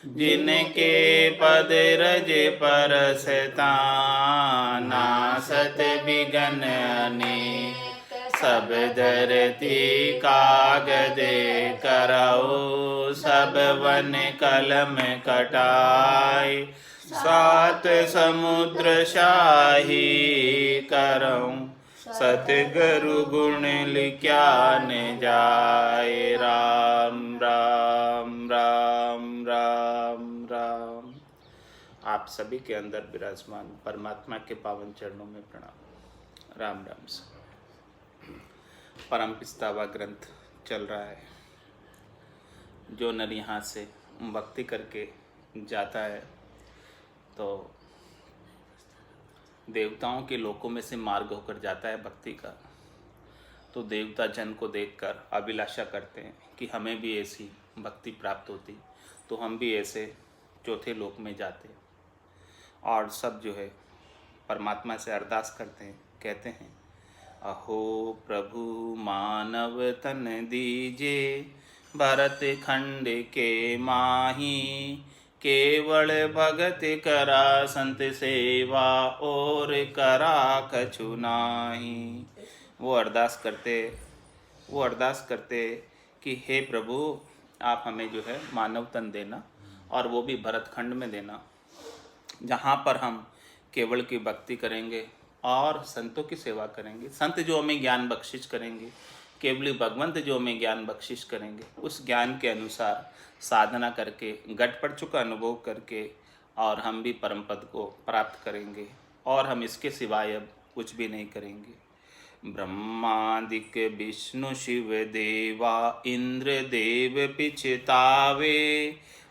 जिनके पद रज परसता नासत बिगन अनेक सब धरती कागज करऊ सब वन कलम कटाई सात समुद्र शाही करऊं सतगुरु गुण लिख्या न जाए। राम राम राम राम राम। आप सभी के अंदर विराजमान परमात्मा के पावन चरणों में प्रणाम। राम राम से परम पिस्तावा ग्रंथ चल रहा है। जो नर यहाँ से भक्ति करके जाता है तो देवताओं के लोकों में से मार्ग होकर जाता है भक्ति का। तो देवता जन को देखकर अभिलाषा करते हैं कि हमें भी ऐसी भक्ति प्राप्त होती तो हम भी ऐसे चौथे लोक में जाते। और सब जो है परमात्मा से अरदास करते हैं, कहते हैं अहो प्रभु मानव तन दीजे भरत खंड के माही केवल भगत करा संत सेवा और करा कछु नाही। वो अरदास करते कि हे प्रभु आप हमें जो है मानव तन देना और वो भी भरत खंड में देना जहाँ पर हम केवल की भक्ति करेंगे और संतों की सेवा करेंगे। संत जो हमें ज्ञान बख्शिश करेंगे, केवली भगवंत जो हमें ज्ञान बख्शिश करेंगे, उस ज्ञान के अनुसार साधना करके घट पड़ चुका अनुभव करके और हम भी परम पद को प्राप्त करेंगे और हम इसके सिवाय अब कुछ भी नहीं करेंगे। ब्रह्मादिक विष्णु शिव देवा इंद्र देव पिछतावे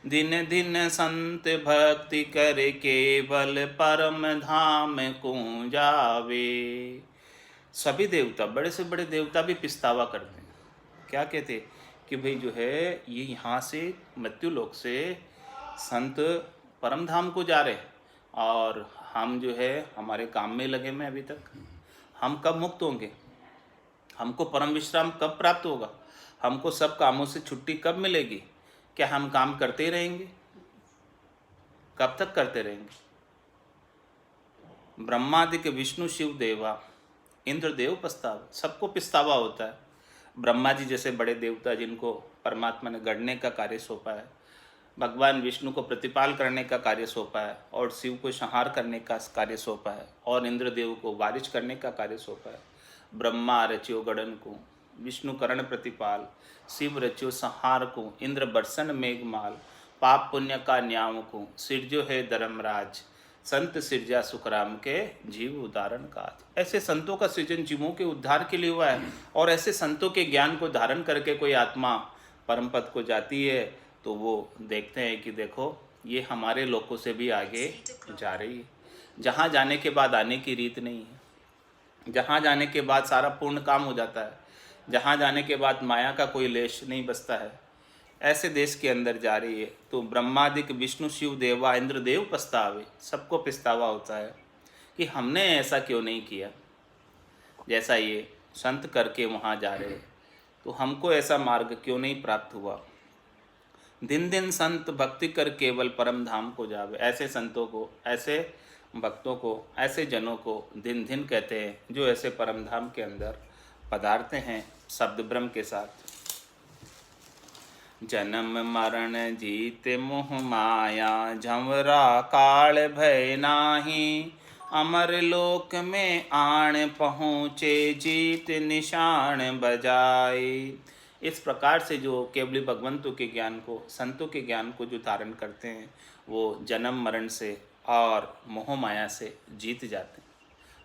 दिन दिन संत भक्ति कर केवल परम धाम को जावे। सभी देवता, बड़े से बड़े देवता भी पिछतावा करते हैं। क्या कहते कि भाई जो है ये यहाँ से मृत्यु लोक से संत परम धाम को जा रहे और हम जो है हमारे काम में लगे में अभी तक। हम कब मुक्त होंगे? हमको परम विश्राम कब प्राप्त होगा? हमको सब कामों से छुट्टी कब मिलेगी? क्या हम काम करते ही रहेंगे? कब तक करते रहेंगे? ब्रह्मादिक विष्णु शिव देवा इंद्र देव पछतावा, सबको पछतावा होता है। ब्रह्मा जी जैसे बड़े देवता जिनको परमात्मा ने गढ़ने का कार्य सौंपा है, भगवान विष्णु को प्रतिपाल करने का कार्य सौंपा है और शिव को संहार करने का कार्य सौंपा है और इंद्रदेव को वारिश करने का कार्य सौंपा है। ब्रह्मा रच्यो गढ़न को, विष्णु करण प्रतिपाल, शिव रच्यो संहार को, इंद्र बरसन मेघमाल, पाप पुण्य का न्याव को, सिरजो है धर्मराज, संत सिरजा सुखराम के जीव उदाहरण का। ऐसे संतों का सृजन जीवों के उद्धार के लिए हुआ है और ऐसे संतों के ज्ञान को धारण करके कोई आत्मा परम पद को जाती है तो वो देखते हैं कि देखो ये हमारे लोकों से भी आगे जा रही है। जहाँ जाने के बाद आने की रीत नहीं है, जहाँ जाने के बाद सारा पूर्ण काम हो जाता है, जहाँ जाने के बाद माया का कोई लेश नहीं बचता है, ऐसे देश के अंदर जा रही है। तो ब्रह्मादिक विष्णु शिव देवा इंद्र देव पछतावे, सबको पछतावा होता है कि हमने ऐसा क्यों नहीं किया जैसा ये संत करके वहाँ जा रहे, तो हमको ऐसा मार्ग क्यों नहीं प्राप्त हुआ। दिन दिन संत भक्ति कर केवल परम धाम को जावे। ऐसे संतों को, ऐसे भक्तों को, ऐसे जनों को दिन दिन कहते हैं जो ऐसे परम धाम के अंदर पधारते हैं शब्द ब्रह्म के साथ। जन्म मरण जीत मोह माया झंवरा काल भय नाही, अमर लोक में आण पहुँचे जीत निशान बजाए। इस प्रकार से जो केवली भगवंतों के ज्ञान को, संतों के ज्ञान को जो धारण करते हैं वो जन्म मरण से और मोह माया से जीत जाते हैं,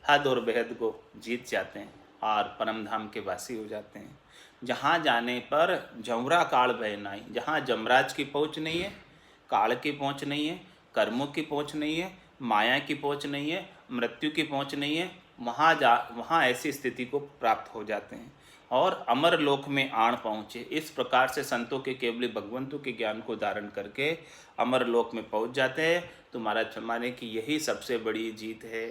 हद और बेहद को जीत जाते हैं और परम धाम के वासी हो जाते हैं। जहाँ जाने पर जमरा काल भय नाही, जहाँ जमराज की पहुँच नहीं है, काल की पहुँच नहीं है, कर्मों की पहुँच नहीं है, माया की पहुँच नहीं है, मृत्यु की पहुँच नहीं है, वहाँ ऐसी स्थिति को प्राप्त हो जाते हैं और अमर लोक में आण पहुँचे। इस प्रकार से संतों के केवली भगवंतों के ज्ञान को धारण करके अमर लोक में पहुँच जाते हैं। तो महाराज फरमाने की यही सबसे बड़ी जीत है,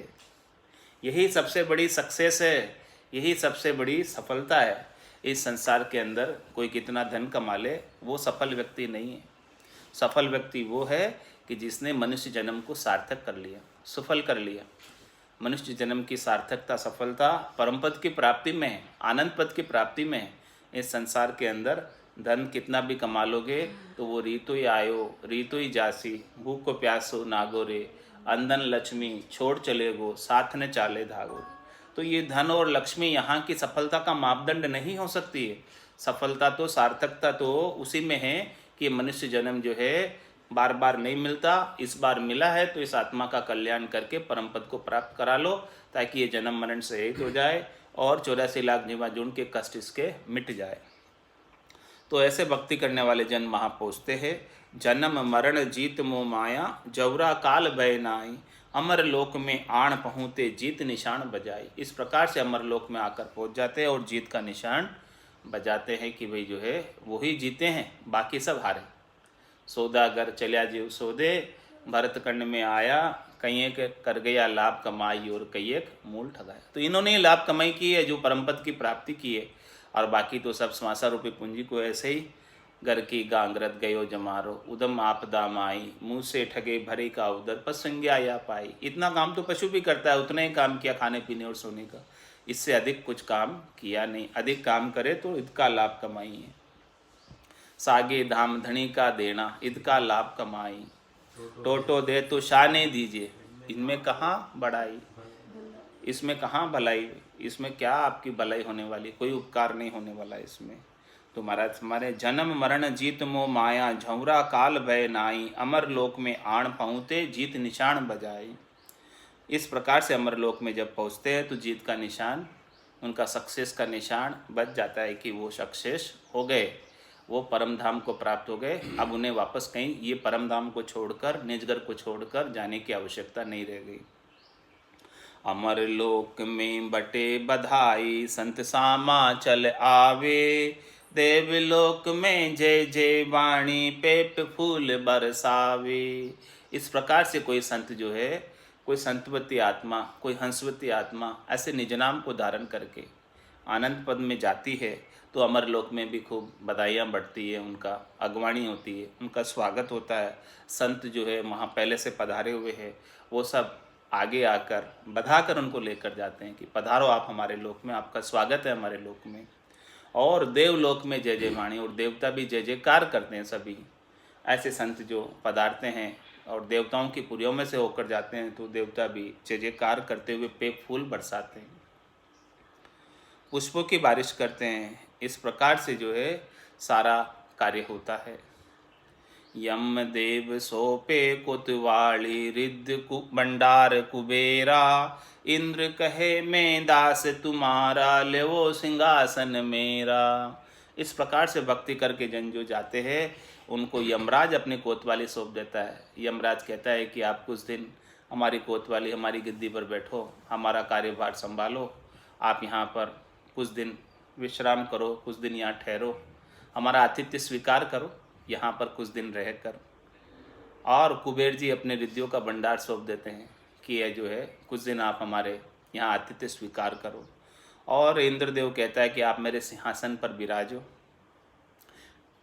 यही सबसे बड़ी सक्सेस है, यही सबसे बड़ी सफलता है। इस संसार के अंदर कोई कितना धन कमा ले वो सफल व्यक्ति नहीं है। सफल व्यक्ति वो है कि जिसने मनुष्य जन्म को सार्थक कर लिया, सफल कर लिया। मनुष्य जन्म की सार्थकता, सफलता परम पद की प्राप्ति में है, आनंद पद की प्राप्ति में है। इस संसार के अंदर धन कितना भी कमा लोगे तो वो रीतो ही आयो रीतो ही जासी, भूख को प्यासो नागो रे, अंधन लक्ष्मी छोड़ चले गो, साथ ने चाले धागो। तो ये धन और लक्ष्मी यहाँ की सफलता का मापदंड नहीं हो सकती है। सफलता तो, सार्थकता तो उसी में है कि मनुष्य जन्म जो है बार बार नहीं मिलता, इस बार मिला है तो इस आत्मा का कल्याण करके परम पद को प्राप्त करा लो, ताकि ये जन्म मरण से रहित हो जाए और 84 लाख जीवा जुन के कष्ट इसके मिट जाए। तो ऐसे भक्ति करने वाले जन वहाँ पहुँचते हैं। जन्म मरण जीत मोह माया, जवरा काल भय नाई, अमर लोक में आण पहुँचते जीत निशान बजाई। इस प्रकार से अमर लोक में आकर पहुँच जाते हैं और जीत का निशान बजाते हैं कि भाई जो है वही जीते हैं, बाकी सब हारे। सौदागर चलिया जीव सौदे, भरतखंड में आया, कई एक कर गया लाभ कमाई और कई एक मूल ठगाया। तो इन्होंने लाभ कमाई की है, जो परम पद की प्राप्ति की है, और बाकी तो सब समासा रूपी पूंजी को ऐसे ही घर की गांगरत गयो जमारो, उदम आपदा माई, मुँह से ठगे भरे का उदर पर संज्ञा या पाई। इतना काम तो पशु भी करता है, उतना ही काम किया खाने पीने और सोने का, इससे अधिक कुछ काम किया नहीं। अधिक काम करे तो इसका लाभ कमाई है। सागे धाम धनी का देना, इनका लाभ कमाई, टोटो दे तो शाने दीजिए, इनमें कहाँ बड़ाई, इसमें कहाँ भलाई, इसमें क्या आपकी भलाई होने वाली, कोई उपकार नहीं होने वाला इसमें। तो महाराज हमारे जन्म मरण जीत मोह माया, झौरा काल भय नाई, अमर लोक में आण पहुँचते जीत निशान बजाई। इस प्रकार से अमर लोक में जब पहुँचते हैं तो जीत का निशान, उनका सक्सेस का निशान बच जाता है कि वो सक्सेस हो गए, वो परम धाम को प्राप्त हो गए। अब उन्हें वापस कहीं ये परम धाम को छोड़कर, निजगर को छोड़कर जाने की आवश्यकता नहीं रह गई। अमर लोक में बटे बधाई, संत सामा चल आवे, देवलोक में जय जय वाणी, पेप फूल बरसावे। इस प्रकार से कोई संत जो है, कोई संतवती आत्मा, कोई हंसवती आत्मा ऐसे निज नाम को धारण करके आनंद पद में जाती है तो अमर लोक में भी खूब बधाइयाँ बढ़ती है, उनका अगवानी होती है, उनका स्वागत होता है। संत जो है वहाँ पहले से पधारे हुए हैं, वो सब आगे आकर बधा कर उनको लेकर जाते हैं कि पधारो आप हमारे लोक में, आपका स्वागत है हमारे लोक में। और देवलोक में जय जय वाणी, और देवता भी जय जयकार करते हैं। सभी ऐसे संत जो पधारते हैं और देवताओं की पुरियों में से होकर जाते हैं तो देवता भी जय जयकार करते हुए पेप फूल बरसाते हैं, पुष्पों की बारिश करते हैं। इस प्रकार से जो है सारा कार्य होता है। यम देव सोपे कोतवाली, रिद्ध भंडार कुबेरा, इंद्र कहे मैं दास तुम्हारा, लेवो सिंहासन मेरा। इस प्रकार से भक्ति करके जन जो जाते हैं उनको यमराज अपनी कोतवाली सौंप देता है। यमराज कहता है कि आप कुछ दिन हमारी कोतवाली, हमारी गद्दी पर बैठो, हमारा कार्यभार संभालो, आप यहाँ पर कुछ दिन विश्राम करो, कुछ दिन यहाँ ठहरो, हमारा आतिथ्य स्वीकार करो यहाँ पर कुछ दिन रहकर। और कुबेर जी अपने रिद्धियों का भंडार सौंप देते हैं कि यह जो है कुछ दिन आप हमारे यहाँ आतिथ्य स्वीकार करो। और इंद्रदेव कहता है कि आप मेरे सिंहासन पर विराजो,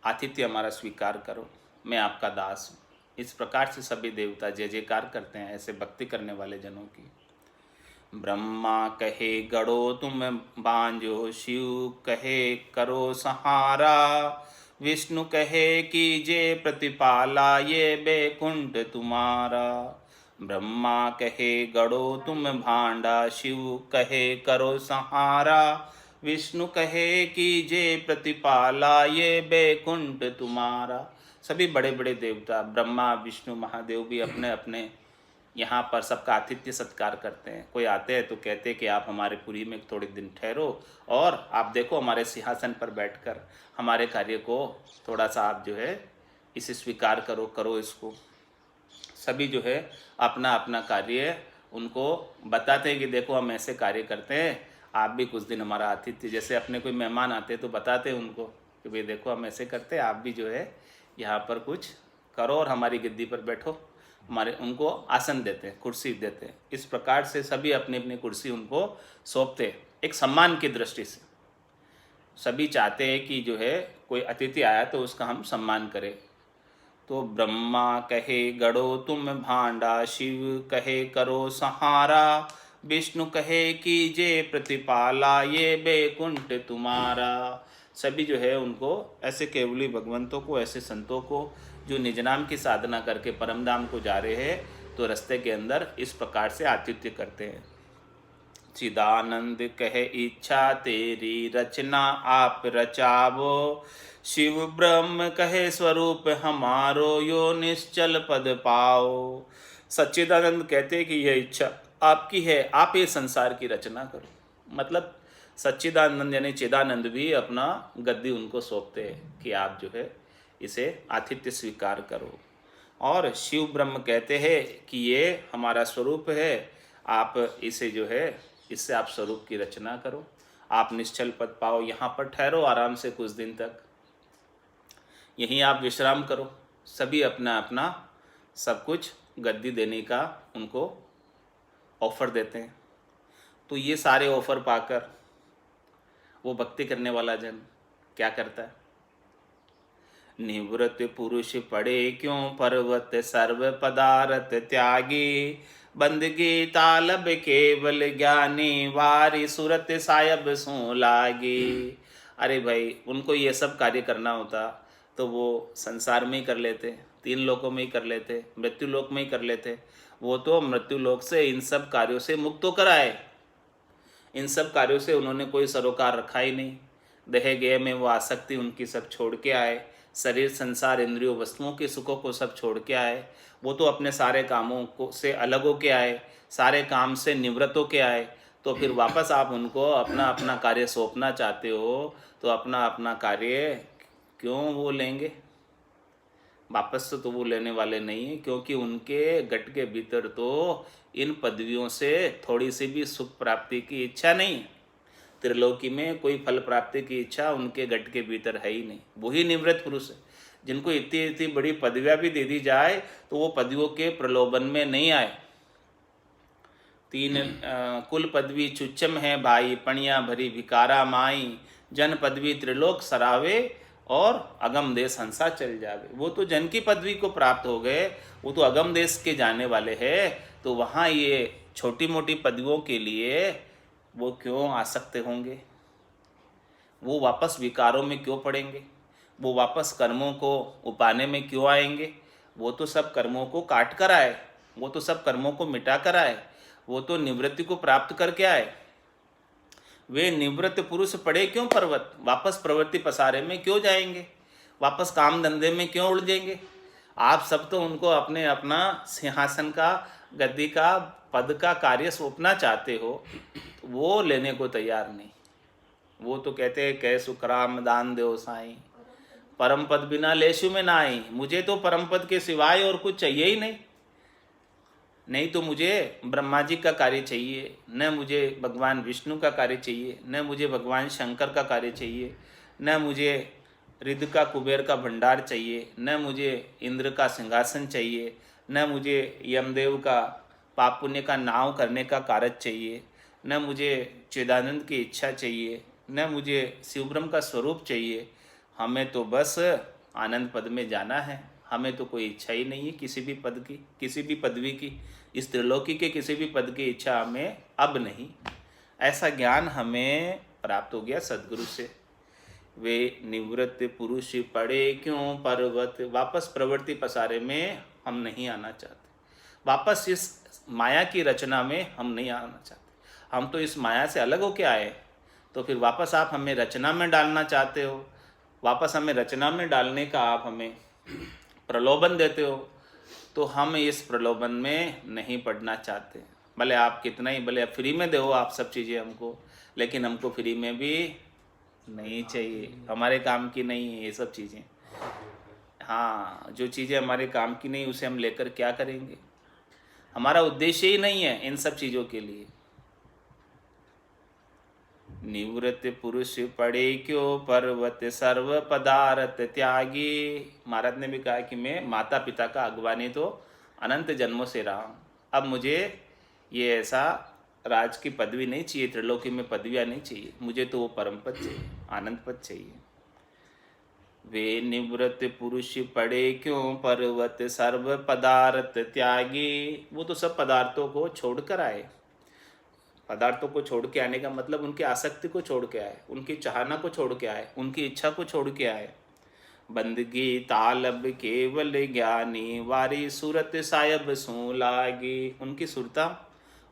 आतिथ्य हमारा स्वीकार करो, मैं आपका दास हूँ। इस प्रकार से सभी देवता जय जयकार करते हैं ऐसे भक्ति करने वाले जनों की। ब्रह्मा कहे गढ़ो तुम बांझो, शिव कहे करो सहारा, विष्णु कहे कीजे प्रतिपाला, ये बैकुंठ तुम्हारा। ब्रह्मा कहे गढ़ो तुम भांडा, शिव कहे करो सहारा, विष्णु कहे कीजे प्रतिपाला, ये बैकुंठ तुम्हारा। सभी बड़े बड़े देवता ब्रह्मा विष्णु महादेव भी अपने अपने यहाँ पर सबका आतिथ्य सत्कार करते हैं। कोई आते हैं तो कहते हैं कि आप हमारे पुरी में थोड़े दिन ठहरो और आप देखो हमारे सिंहासन पर बैठकर हमारे कार्य को थोड़ा सा आप जो है इसे स्वीकार करो इसको। सभी जो है अपना अपना कार्य उनको बताते हैं कि देखो हम ऐसे कार्य करते हैं, आप भी कुछ दिन हमारा आतिथ्य, जैसे अपने कोई मेहमान आते हैं तो बताते हैं उनको कि भाई देखो हम ऐसे करते हैं, आप भी जो है यहाँ पर कुछ करो और हमारी गद्दी पर बैठो, हमारे उनको आसन देते हैं, कुर्सी देते हैं। इस प्रकार से सभी अपनी अपनी कुर्सी उनको सौंपते हैं एक सम्मान की दृष्टि से। सभी चाहते हैं कि जो है कोई अतिथि आया तो उसका हम सम्मान करें। तो ब्रह्मा कहे गढ़ो तुम भांडा, शिव कहे करो सहारा, विष्णु कहे कीजे प्रतिपाला, ये बैकुंठ तुम्हारा। सभी जो है उनको ऐसे केवली भगवंतों को, ऐसे संतों को जो निज नाम की साधना करके परम धाम को जा रहे हैं, तो रास्ते के अंदर इस प्रकार से आतिथ्य करते हैं। चिदानंद कहे इच्छा तेरी रचना आप रचावो, शिव ब्रह्म कहे स्वरूप हमारो, यो निश्चल पद पाओ। सच्चिदानंद कहते कि यह इच्छा आपकी है, आप ये संसार की रचना करो। मतलब सच्चिदानंद यानी चिदानंद भी अपना गद्दी उनको सौंपते हैं कि आप जो है इसे आतिथ्य स्वीकार करो। और शिव ब्रह्म कहते हैं कि ये हमारा स्वरूप है, आप इसे जो है इससे आप स्वरूप की रचना करो, आप निश्चल पद पाओ, यहाँ पर ठहरो आराम से कुछ दिन तक, यहीं आप विश्राम करो। सभी अपना अपना सब कुछ गद्दी देने का उनको ऑफ़र देते हैं। तो ये सारे ऑफ़र पाकर वो भक्ति करने वाला जन क्या करता है? निवृत्त पुरुष पड़े क्यों पर्वत, सर्व पदार्थ त्यागी, बंदगी तालब केवल ज्ञानी, वारी सूरत सायब सो लागी। अरे भाई, उनको ये सब कार्य करना होता तो वो संसार में ही कर लेते, 3 लोकों में ही कर लेते, मृत्यु लोक में ही कर लेते। वो तो मृत्यु लोक से इन सब कार्यों से मुक्त होकर आए, इन सब कार्यों से उन्होंने कोई सरोकार रखा ही नहीं। देह गेह में वो आसक्ति उनकी सब छोड़ के आए, शरीर संसार इंद्रियों वस्तुओं के सुखों को सब छोड़ के आए। वो तो अपने सारे कामों को से अलग हो के आए, सारे काम से निवृत्त हो के आए। तो फिर वापस आप उनको अपना अपना कार्य सौंपना चाहते हो, तो अपना अपना कार्य क्यों वो लेंगे? वापस तो वो लेने वाले नहीं है, क्योंकि उनके गट के भीतर तो इन पदवियों से थोड़ी सी भी सुख प्राप्ति की इच्छा नहीं। त्रिलोकी में कोई फल प्राप्ति की इच्छा उनके गट के भीतर है ही नहीं। वही निवृत्त पुरुष है जिनको इतनी इतनी बड़ी पदवियाँ भी दे दी जाए तो वो पदवियों के प्रलोभन में नहीं आए। 3 कुल पदवी चुच्चम है भाई, पणिया भरी भिकारा माई, जन पदवी त्रिलोक सरावे और अगम देश हंसा चल जावे। वो तो जन की पदवी को प्राप्त हो गए, वो तो अगम देश के जाने वाले हैं। तो वहाँ ये छोटी मोटी पदवियों के लिए वो क्यों आसक्त होंगे? वो वापस विकारों में क्यों पड़ेंगे? वो वापस कर्मों को उपाने में क्यों आएंगे? वो तो सब कर्मों को काट कर आए, वो तो सब कर्मों को मिटा कर आए, वो तो निवृत्ति को प्राप्त करके आए। वे निवृत्त पुरुष पड़े क्यों पर्वत, वापस प्रवृत्ति पसारे में क्यों जाएंगे? वापस काम धंधे में क्यों उलझेंगे? आप सब तो उनको अपने अपना सिंहासन का, गद्दी का, पद का कार्य सौंपना चाहते हो, वो लेने को तैयार नहीं। वो तो कहते हैं कै सुखराम दान दो साईं, परम पद बिना लेशु में ना आई। मुझे तो परम पद के सिवाय और कुछ चाहिए ही नहीं। नहीं तो मुझे ब्रह्मा जी का कार्य चाहिए, न मुझे भगवान विष्णु का कार्य चाहिए, न मुझे भगवान शंकर का कार्य चाहिए, न मुझे रिद्ध का कुबेर का भंडार चाहिए, न मुझे इंद्र का सिंहासन चाहिए, न मुझे यमदेव का पाप पुण्य का नाव करने का कारज चाहिए, न मुझे चिदानंद की इच्छा चाहिए, न मुझे शिवब्रह्म का स्वरूप चाहिए। हमें तो बस आनंद पद में जाना है। हमें तो कोई इच्छा ही नहीं है किसी भी पद की, किसी भी पदवी की, इस त्रिलोकी के किसी भी पद की इच्छा हमें अब नहीं। ऐसा ज्ञान हमें प्राप्त हो गया सद्गुरु से। वे निवृत्त पुरुष पड़े क्यों पर्वत, वापस प्रवृत्ति पसारे में हम नहीं आना चाहते, वापस इस माया की रचना में हम नहीं आना चाहते। हम तो इस माया से अलग होके आए, तो फिर वापस आप हमें रचना में डालना चाहते हो, वापस हमें रचना में डालने का आप हमें प्रलोभन देते हो। तो हम इस प्रलोभन में नहीं पड़ना चाहते। भले आप कितना ही, भले फ्री में दो आप सब चीज़ें हमको, लेकिन हमको फ्री में भी नहीं चाहिए, हमारे काम की नहीं है ये सब चीज़ें। हाँ, जो चीज़ें हमारे काम की नहीं उसे हम लेकर क्या करेंगे? हमारा उद्देश्य ही नहीं है इन सब चीज़ों के लिए। निवृत्त पुरुष पड़े क्यों पर्वत, सर्व पदार्थ त्यागी। महाराज ने भी कहा कि मैं माता पिता का अगवानी तो अनंत जन्मों से रहा हूँ, अब मुझे ये ऐसा राज की पदवी नहीं चाहिए, त्रिलोकी में पदवियाँ नहीं चाहिए, मुझे तो वो परम पद चाहिए, आनंद पद चाहिए। वे निवृत्त पुरुष पड़े क्यों पर्वत सर्व पदार्थ त्यागी। वो तो सब पदार्थों को छोड़कर आए। पदार्थों को छोड़ के आने का मतलब उनकी आसक्ति को छोड़ के आए, उनकी चाहना को छोड़ के आए, उनकी इच्छा को छोड़ के आए। बंदगी तालब केवल ज्ञानी वारी सूरत सायब सू लागी। उनकी सुरता,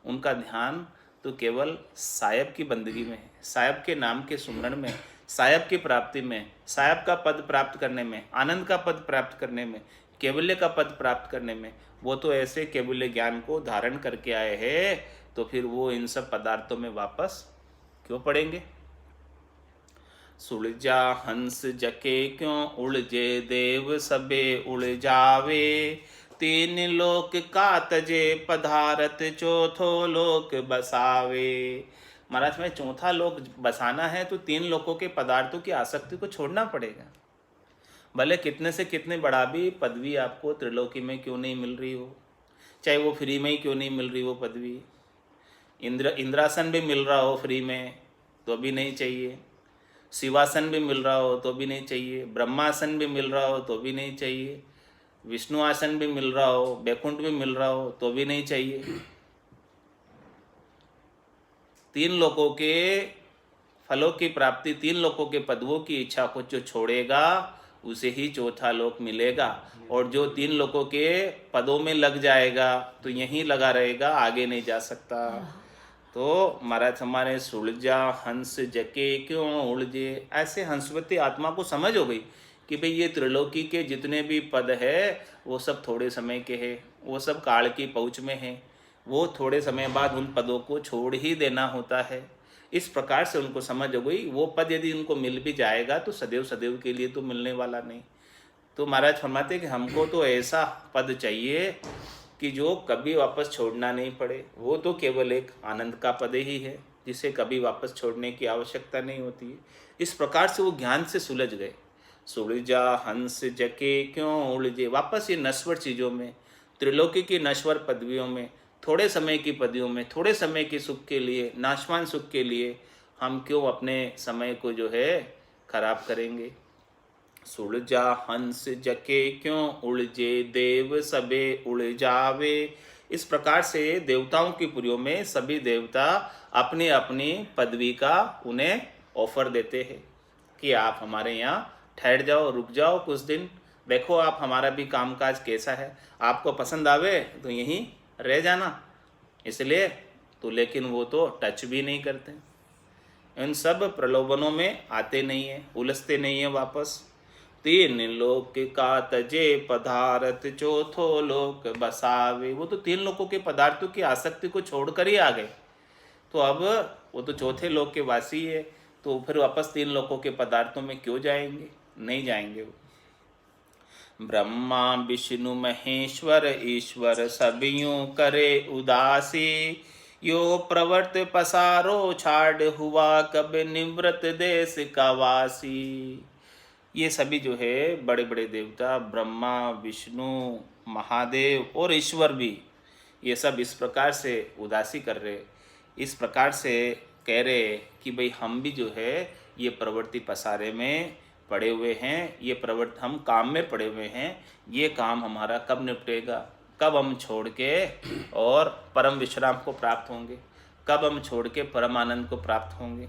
उनका ध्यान तो केवल सायब की बंदगी में है, सायब के नाम के सुमरण में, सायब की प्राप्ति में, सायब का पद प्राप्त करने में, आनंद का पद प्राप्त करने में, केवल्य का पद प्राप्त करने में। वो तो ऐसे केवल्य ज्ञान को धारण करके आए हैं, तो फिर वो इन सब पदार्थों में वापस क्यों पड़ेंगे। सुलझा हंस जके क्यों उलझे देव सबे उड़ जावे। तीन लोक का तजे पधारत चौथो लोक बसावे। महाराज में चौथा लोक बसाना है तो तीन लोकों के पदार्थों की आसक्ति को छोड़ना पड़ेगा। भले कितने से कितने बड़ा भी पदवी आपको त्रिलोकी में क्यों नहीं मिल रही हो, चाहे वो फ्री में ही क्यों नहीं मिल रही वो पदवी, इंद्रासन भी मिल रहा हो फ्री में तो भी नहीं चाहिए, शिवासन भी मिल रहा हो तो भी नहीं चाहिए, ब्रह्मासन भी मिल रहा हो तो भी नहीं चाहिए, विष्णु आसन भी मिल रहा हो, बैकुंठ भी मिल रहा हो तो भी नहीं चाहिए। तीन लोकों के फलों की प्राप्ति, तीन लोकों के पदवों की इच्छा को जो छोड़ेगा उसे ही चौथा लोक मिलेगा। और जो तीन लोकों के पदों में लग जाएगा तो यहीं लगा रहेगा, आगे नहीं जा सकता। तो महाराज हमारे सुलझा हंस जके क्यों उलझे। ऐसे हंसवती आत्मा को समझ हो गई कि भाई ये त्रिलोकी के जितने भी पद है वो सब थोड़े समय के हैं, वो सब काल की पहुँच में हैं, वो थोड़े समय बाद उन पदों को छोड़ ही देना होता है। इस प्रकार से उनको समझ हो गई। वो पद यदि उनको मिल भी जाएगा तो सदैव सदैव के लिए तो मिलने वाला नहीं। तो महाराज फरमाते कि हमको तो ऐसा पद चाहिए कि जो कभी वापस छोड़ना नहीं पड़े। वो तो केवल एक आनंद का पद ही है जिसे कभी वापस छोड़ने की आवश्यकता नहीं होती है। इस प्रकार से वो ज्ञान से सुलझ गए। सुलझा हंस जके क्यों उलझे। वापस ये नश्वर चीज़ों में, त्रिलोकी की नश्वर पदवियों में, थोड़े समय की पदवियों में, थोड़े समय के सुख के लिए, नाशवान सुख के लिए हम क्यों अपने समय को जो है खराब करेंगे। सुलझा हंस जके क्यों उलझे देव सबे उड़ जावे। इस प्रकार से देवताओं की पुरियों में सभी देवता अपनी अपनी पदवी का उन्हें ऑफर देते हैं कि आप हमारे यहाँ ठहर जाओ, रुक जाओ कुछ दिन, देखो आप हमारा भी कामकाज कैसा है, आपको पसंद आवे तो यहीं रह जाना। इसलिए तो लेकिन वो तो टच भी नहीं करते, इन सब प्रलोभनों में आते नहीं हैं, उलझते नहीं हैं वापस। तीन लोक का तजे पदार्थ चौथो लोक बसावे। वो तो तीन लोकों के पदार्थों की आसक्ति को छोड़कर ही आ गए, तो अब वो तो चौथे लोक के वासी है, तो फिर वापस तीन लोकों के पदार्थों में क्यों जाएंगे, नहीं जाएंगे वो। ब्रह्मा विष्णु महेश्वर ईश्वर सब यूं करे उदासी। यो प्रवर्त पसारो छाड़ हुआ कब निवृत देश का वासी। ये सभी जो है बड़े बड़े देवता ब्रह्मा विष्णु महादेव और ईश्वर भी, ये सब इस प्रकार से उदासी कर रहे, इस प्रकार से कह रहे कि भाई हम भी जो है ये प्रवृत्ति पसारे में पड़े हुए हैं, ये प्रवृत्ति हम काम में पड़े हुए हैं, ये काम हमारा कब निपटेगा, कब हम छोड़ के और परम विश्राम को प्राप्त होंगे, कब हम छोड़ के परम आनंद को प्राप्त होंगे,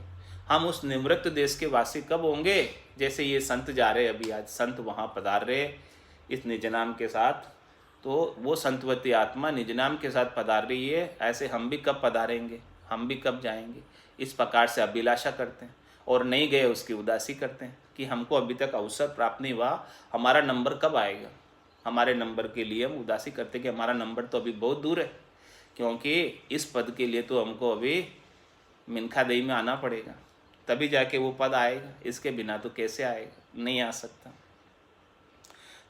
हम उस निवृत्त देश के वासी कब होंगे। जैसे ये संत जा रहे, अभी आज संत वहाँ पधार रहे इस निज नाम के साथ, तो वो संतवती आत्मा निज नाम के साथ पधार रही है, ऐसे हम भी कब पधारेंगे, हम भी कब जाएंगे। इस प्रकार से अभिलाषा करते हैं और नहीं गए उसकी उदासी करते हैं कि हमको अभी तक अवसर प्राप्त नहीं हुआ, हमारा नंबर कब आएगा। हमारे नंबर के लिए हम उदासी करते कि हमारा नंबर तो अभी बहुत दूर है, क्योंकि इस पद के लिए तो हमको अभी मिनखा दही में आना पड़ेगा, तभी जाके वो पद आएगा, इसके बिना तो कैसे आएगा, नहीं आ सकता।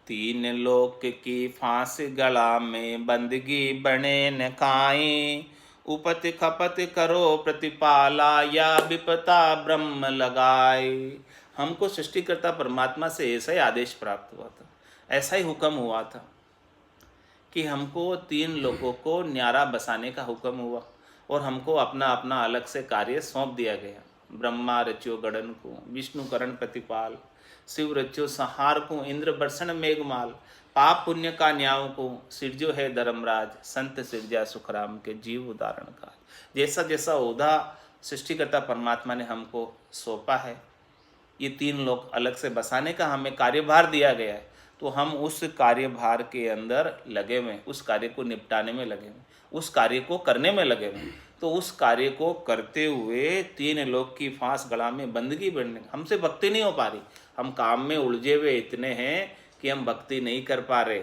तीन लोक की फांस गला में बंदगी बने न काई। उपत खपत करो प्रतिपाला या विपता ब्रह्म लगाए। हमको सृष्टिकर्ता परमात्मा से ऐसा ही आदेश प्राप्त हुआ था, ऐसा ही हुक्म हुआ था कि हमको तीन लोगों को न्यारा बसाने का हुक्म हुआ और हमको अपना अपना अलग से कार्य सौंप दिया गया। ब्रह्मा रच्यो गड़न को, विष्णु करण प्रतिपाल, शिव रच्यो संहार को, इंद्र बरसन मेघमाल, पाप पुण्य का न्याव को, सिरजो है धर्मराज, संत सिरजा सुखराम के जीव उदाहरण का। जैसा जैसा ओहदा सृष्टिकर्ता परमात्मा ने हमको सौंपा है, ये 3 लोक अलग से बसाने का हमें कार्यभार दिया गया है, तो हम उस कार्यभार के अंदर लगे हुए, उस कार्य को निपटाने में लगे हुए, उस कार्य को करने में लगे हुए। तो उस कार्य को करते हुए 3 लोक की फांस गला में बंदगी बढ़ने, हमसे भक्ति नहीं हो पा रही, हम काम में उलझे हुए इतने हैं कि हम भक्ति नहीं कर पा रहे।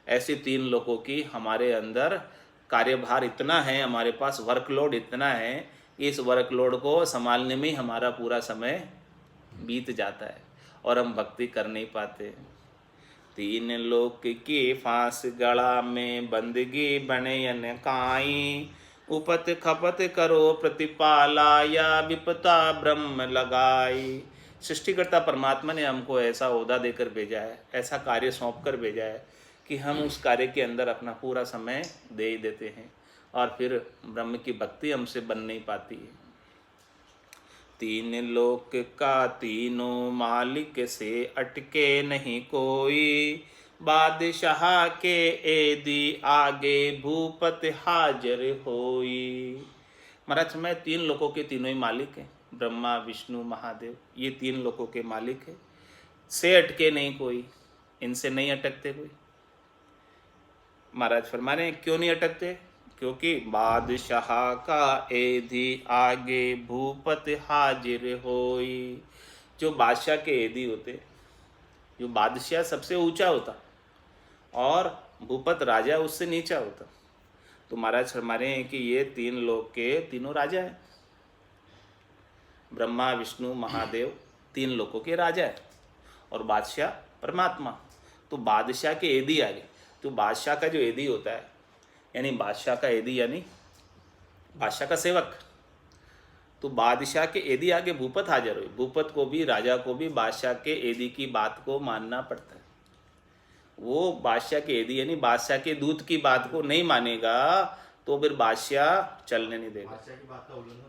ऐसी 3 लोगों की हमारे अंदर कार्यभार इतना है, हमारे पास वर्कलोड इतना है, इस वर्कलोड को संभालने में ही हमारा पूरा समय बीत जाता है और हम भक्ति कर नहीं पाते। 3 लोक की फांस गला में बंदगी बने काई, उपत खपत करो प्रतिपाला, या विपता ब्रह्म लगाई। सृष्टिकर्ता परमात्मा ने हमको ऐसा ओहदा देकर भेजा है, ऐसा कार्य सौंप कर भेजा है कि हम उस कार्य के अंदर अपना पूरा समय दे ही देते हैं और फिर ब्रह्म की भक्ति हमसे बन नहीं पाती है। 3 लोक का तीनों मालिक से अटके नहीं कोई, बादशाह के एदी आगे भूपत हाजिर होई। महाराज मैं 3 लोकों के तीनों ही मालिक हैं, ब्रह्मा विष्णु महादेव, ये 3 लोकों के मालिक है, से अटके नहीं कोई, इनसे नहीं अटकते कोई। महाराज फरमा रहे हैं क्यों नहीं अटकते, क्योंकि बादशाह का एदी आगे भूपत हाजिर होई। जो बादशाह के एदी होते, जो बादशाह सबसे ऊंचा होता और भूपत राजा उससे नीचा होता, तो महाराज फरमा रहे हैं कि ये 3 लोक के तीनों राजा हैं, ब्रह्मा विष्णु महादेव 3 लोकों के राजा है और बादशाह परमात्मा। तो बादशाह के एदी आगे, तो बादशाह का जो एदी होता है, यानी बादशाह का एदी यानी बादशाह का सेवक, तो बादशाह के एदी आगे भूपत हाजिर हुई। भूपत को भी, राजा को भी बादशाह के एदी की बात को मानना पड़ता है। वो बादशाह के एदी यानी बादशाह के दूत की बात को नहीं मानेगा तो फिर बादशाह चलने नहीं देगा,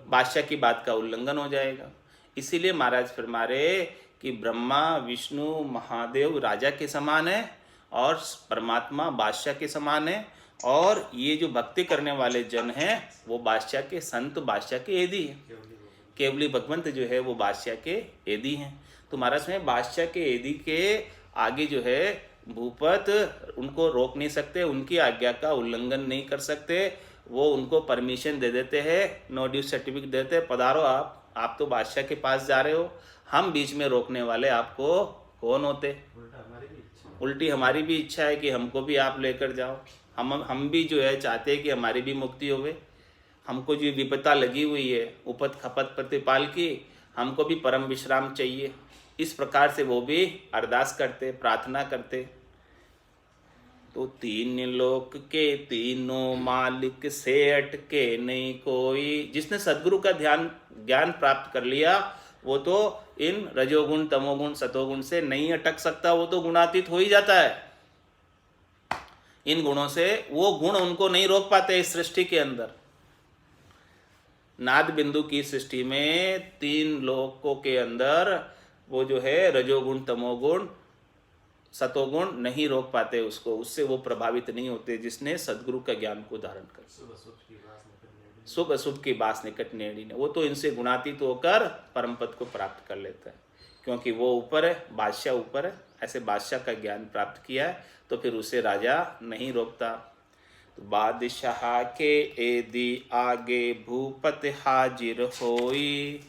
बादशाह की बात का उल्लंघन हो जाएगा। इसीलिए महाराज फरमा रहे कि ब्रह्मा विष्णु महादेव राजा के समान है और परमात्मा बादशाह के समान है, और ये जो भक्ति करने वाले जन हैं वो बादशाह के संत, बादशाह के एदी हैं। केवली भगवंत जो है वो बादशाह के एदी हैं। तो महाराज में बादशाह के एदी के आगे जो है भूपत उनको रोक नहीं सकते, उनकी आज्ञा का उल्लंघन नहीं कर सकते। वो उनको परमिशन दे देते हैं, नो ड्यूटी सर्टिफिकेट देते हैं, पधारो आप तो बादशाह के पास जा रहे हो, हम बीच में रोकने वाले आपको कौन होते। उल्टी हमारी भी इच्छा है कि हमको भी आप लेकर जाओ, हम भी जो है चाहते हैं कि हमारी भी मुक्ति होवे। हमको जो विपदा लगी हुई है उपत खपत प्रतिपाल की, हमको भी परम विश्राम चाहिए। इस प्रकार से वो भी अरदास करते, प्रार्थना करते। तो 3 लोक के तीनों मालिक से अटके नहीं कोई। जिसने सद्गुरु का ज्ञान प्राप्त कर लिया वो तो इन रजोगुण तमोगुण सतोगुण से नहीं अटक सकता, वो तो गुणातीत हो ही जाता है। इन गुणों से वो गुण उनको नहीं रोक पाते इस सृष्टि के अंदर। नाद बिंदु की सृष्टि में 3 लोकों के अंदर वो जो है रजोगुण तमोगुण सतोगुण नहीं रोक पाते उसको, उससे वो प्रभावित नहीं होते जिसने सद्गुरु का ज्ञान को धारण कर। शुभ अशुभ की बास निकट नेड़ी ने, वो तो इनसे गुणातीत होकर परम पद को प्राप्त कर लेता है, क्योंकि वो ऊपर है, बादशाह ऊपर है। ऐसे बादशाह का ज्ञान प्राप्त किया है तो फिर उसे राजा नहीं रोकता। तो बादशाह के एदी आगे भूपत हाजिर होई,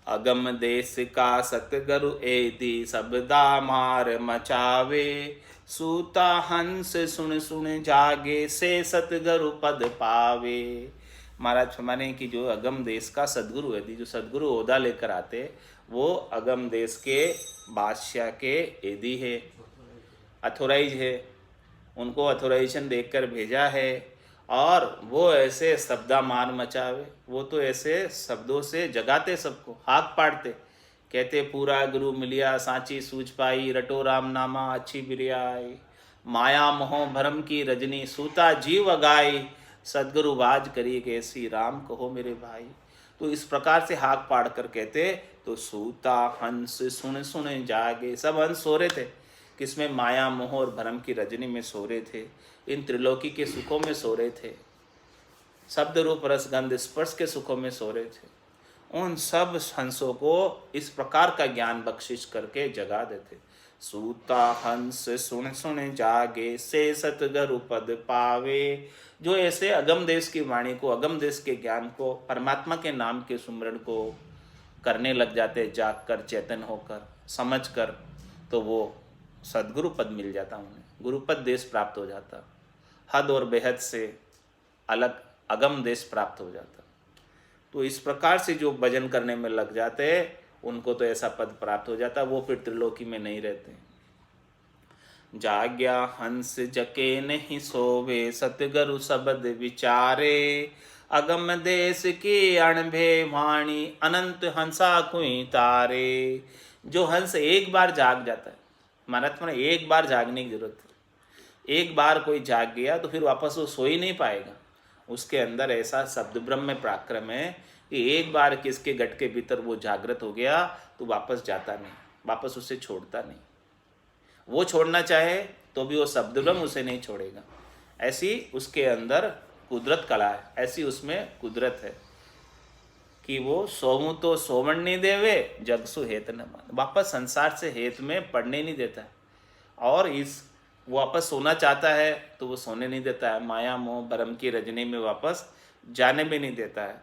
अगम देश का सतगुरु एदी शब्दा मार मचावे, सूता हंस सुन सुन जागे से सतगुरु पद पावे। महाराज फरमाने कि जो अगम देश का सदगुरु है, जो सदगुरु ओहदा लेकर आते वो अगम देश के बादशाह के एदी है, अथोराइज है, उनको अथोराइजेशन देकर भेजा है। और वो ऐसे शब्दा मार मचावे, वो तो ऐसे शब्दों से जगाते सबको, हाक पाड़ते, कहते पूरा गुरु मिलिया सांची सूझ पाई, रटो राम नामा अच्छी बिरियाई, माया मोह भरम की रजनी सूता जीव अगाई, सदगुरु बाज करी कैसी राम कहो मेरे भाई। तो इस प्रकार से हाक पाड़ कर कहते, तो सूता हंस सुन सुन जागे। सब हंस सो रहे थे, किसमें? माया मोह और भ्रम की रजनी में सो रहे थे, इन त्रिलोकी के सुखों में सो रहे थे, शब्द रूप रस गंध स्पर्श के सुखों में सो रहे थे। उन सब हंसों को इस प्रकार का ज्ञान बख्शिश करके जगा देते। सूता हंस सुन सुन जागे, से सतगुरु पद पावे। जो ऐसे अगम देश की वाणी को, अगम देश के ज्ञान को, परमात्मा के नाम के सुमरण को करने लग जाते, जाग कर, चेतन होकर, समझ कर, तो वो सदगुरु पद मिल जाता उन्हें, गुरुपद देश प्राप्त हो जाता, हद और बेहद से अलग अगम देश प्राप्त हो जाता। तो इस प्रकार से जो भजन करने में लग जाते हैं, उनको तो ऐसा पद प्राप्त हो जाता, वो फिर त्रिलोकी में नहीं रहते। जाग्या हंस जके नहीं सोवे, सतगुरु शब्द विचारे। अगम देश की अणभे वाणी, अनंत हंसा कुई तारे। जो हंस एक बार जाग जाता है, महाराज ने एक बार जागने की जरूरत है। एक बार कोई जाग गया तो फिर वापस वो सो ही नहीं पाएगा। उसके अंदर ऐसा शब्द ब्रह्म पराक्रम है कि एक बार किसके गट के भीतर वो जागृत हो गया तो वापस जाता नहीं, वापस उसे छोड़ता नहीं। वो छोड़ना चाहे तो भी वो शब्द ब्रह्म उसे नहीं छोड़ेगा। ऐसी उसके अंदर कुदरत कला है, ऐसी उसमें कुदरत है कि वो सोऊं तो सोवण नहीं देवे, जगसु हेत न मान। वापस संसार से हेत में पड़ने नहीं देता है, और इस वापस सोना चाहता है तो वो सोने नहीं देता है, माया मोह भरम की रजनी में वापस जाने भी नहीं देता है।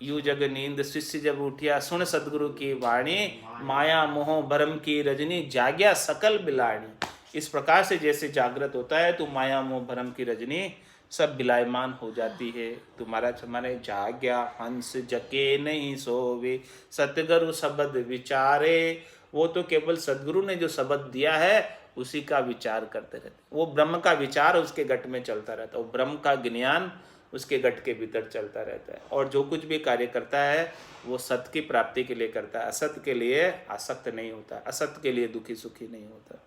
यू जग नींद शिष्य जब उठिया, सुन सदगुरु की वाणी, माया मोह भरम की रजनी, जाग्या सकल बिलाणी। इस प्रकार से जैसे जागृत होता है तो माया मोह भरम की रजनी सब बिलायमान हो जाती है। तुम्हारा हमारे जाग्या हंस जके नहीं सोवे, सतगुरु शब्द विचारे। वो तो केवल सदगुरु ने जो शब्द दिया है उसी का विचार करते रहते, वो ब्रह्म का विचार उसके गट में चलता रहता है, वो ब्रह्म का ज्ञान उसके गट के भीतर चलता रहता है। और जो कुछ भी कार्य करता है वो सत्य की प्राप्ति के लिए करता है, असत्य के लिए आसक्त नहीं होता, असत्य के लिए दुखी सुखी नहीं होता।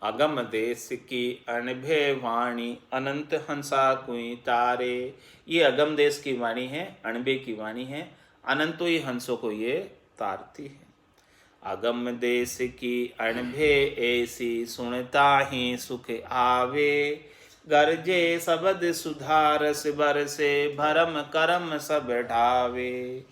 अगम देश की अनभे वाणी, अनंत हंसा कुई तारे। ये अगम देश की वाणी है, अनबे की वाणी है, अनंतो ही हंसों को ये तारती है। अगम देश की अनभे ऐसी, सुनता ही सुख आवे। गरजे शब्द सुधारस बरसे, भरम करम सब ढावे।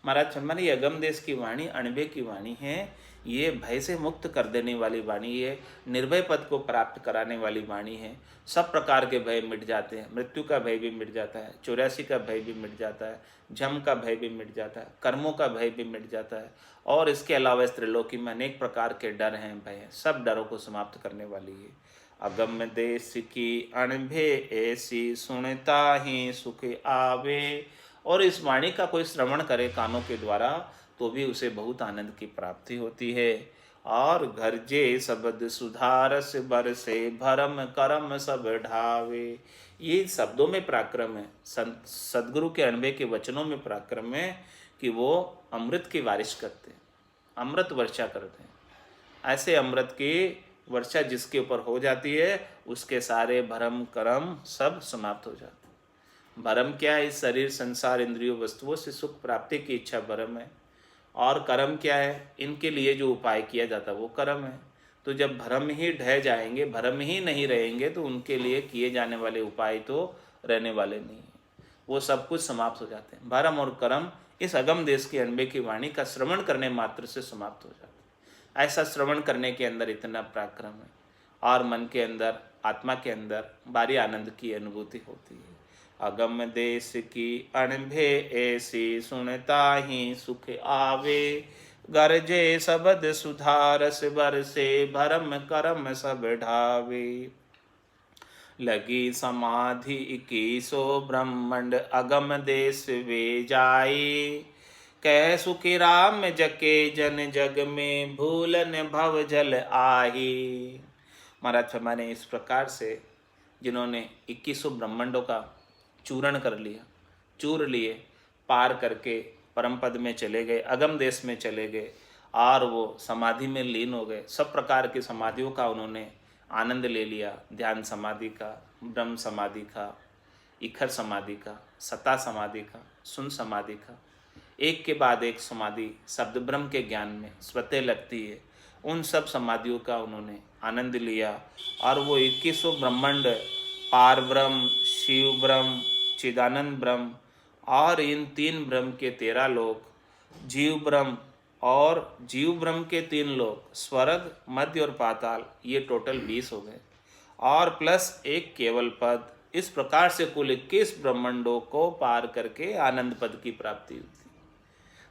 महाराज हमारी अगम देश की वाणी अणबे की वाणी है, ये भय से मुक्त कर देने वाली वाणी है, निर्भय पद को प्राप्त कराने वाली वाणी है। सब प्रकार के भय मिट जाते हैं, मृत्यु का भय भी मिट जाता है, 84 का भय भी मिट जाता है, जम का भय भी मिट जाता है, कर्मों का भय भी मिट जाता है। और इसके अलावा इस त्रिलोकी में अनेक प्रकार के डर हैं, भय हैं, सब डरों को समाप्त करने वाली है। अगम देश की अणभे ऐसी, सुनता ही सुख आवे। और इस वाणी का कोई श्रवण करे कानों के द्वारा तो भी उसे बहुत आनंद की प्राप्ति होती है। और गरजे शब्द सुधारस बरसे, भरम करम सब ढावे। ये शब्दों में पराक्रम है, सदगुरु के अणबे के वचनों में पराक्रम है कि वो अमृत की बारिश करते हैं, अमृत वर्षा करते हैं। ऐसे अमृत की वर्षा जिसके ऊपर हो जाती है उसके सारे भरम कर्म सब समाप्त हो जाते हैं। भरम क्या है? इस शरीर संसार इंद्रियों वस्तुओं से सुख प्राप्ति की इच्छा भरम है। और कर्म क्या है? इनके लिए जो उपाय किया जाता है वो कर्म है। तो जब भरम ही ढह जाएंगे, भरम ही नहीं रहेंगे, तो उनके लिए किए जाने वाले उपाय तो रहने वाले नहीं हैं, वो सब कुछ समाप्त हो जाते हैं। भरम और कर्म इस अगम देश की अणबे की वाणी का श्रवण करने मात्र से समाप्त हो जाते हैं। ऐसा श्रवण करने के अंदर इतना पराक्रम है, और मन के अंदर, आत्मा के अंदर भारी आनंद की अनुभूति होती है। अगम देश की अणभे ऐसी, सुनता ही सुख आवे। गरजे शब्द सुधारस बरसे, भरम करम सब ढावे। लगी समाधि 21 ब्रह्मंड, अगम देश वे जाए। कह सुखी राम जके जन जग में, भूलन भव जल आही। महाराज फरमाने इस प्रकार से जिन्होंने 21 ब्रह्मंडों का चूरण कर लिया, चूर लिए, पार करके परम पद में चले गए, अगम देश में चले गए, और वो समाधि में लीन हो गए। सब प्रकार की समाधियों का उन्होंने आनंद ले लिया, ध्यान समाधि का, ब्रह्म समाधि का, इखर समाधि का, सता समाधि का, सुन समाधि का, एक के बाद एक समाधि शब्द ब्रह्म के ज्ञान में स्वतः लगती है। उन सब समाधियों का उन्होंने आनंद लिया और वो 21 ब्रह्मांड, पार ब्रह्म, शिव ब्रह्म, चिदानंद ब्रह्म और इन 3 ब्रह्म के 13 लोक, जीव ब्रह्म और जीव ब्रह्म के 3 लोक, स्वर्ग, मध्य और पाताल, ये टोटल 20 हो गए और प्लस एक केवल पद। इस प्रकार से कुल 21 ब्रह्मांडों को पार करके आनंद पद की प्राप्ति हुई।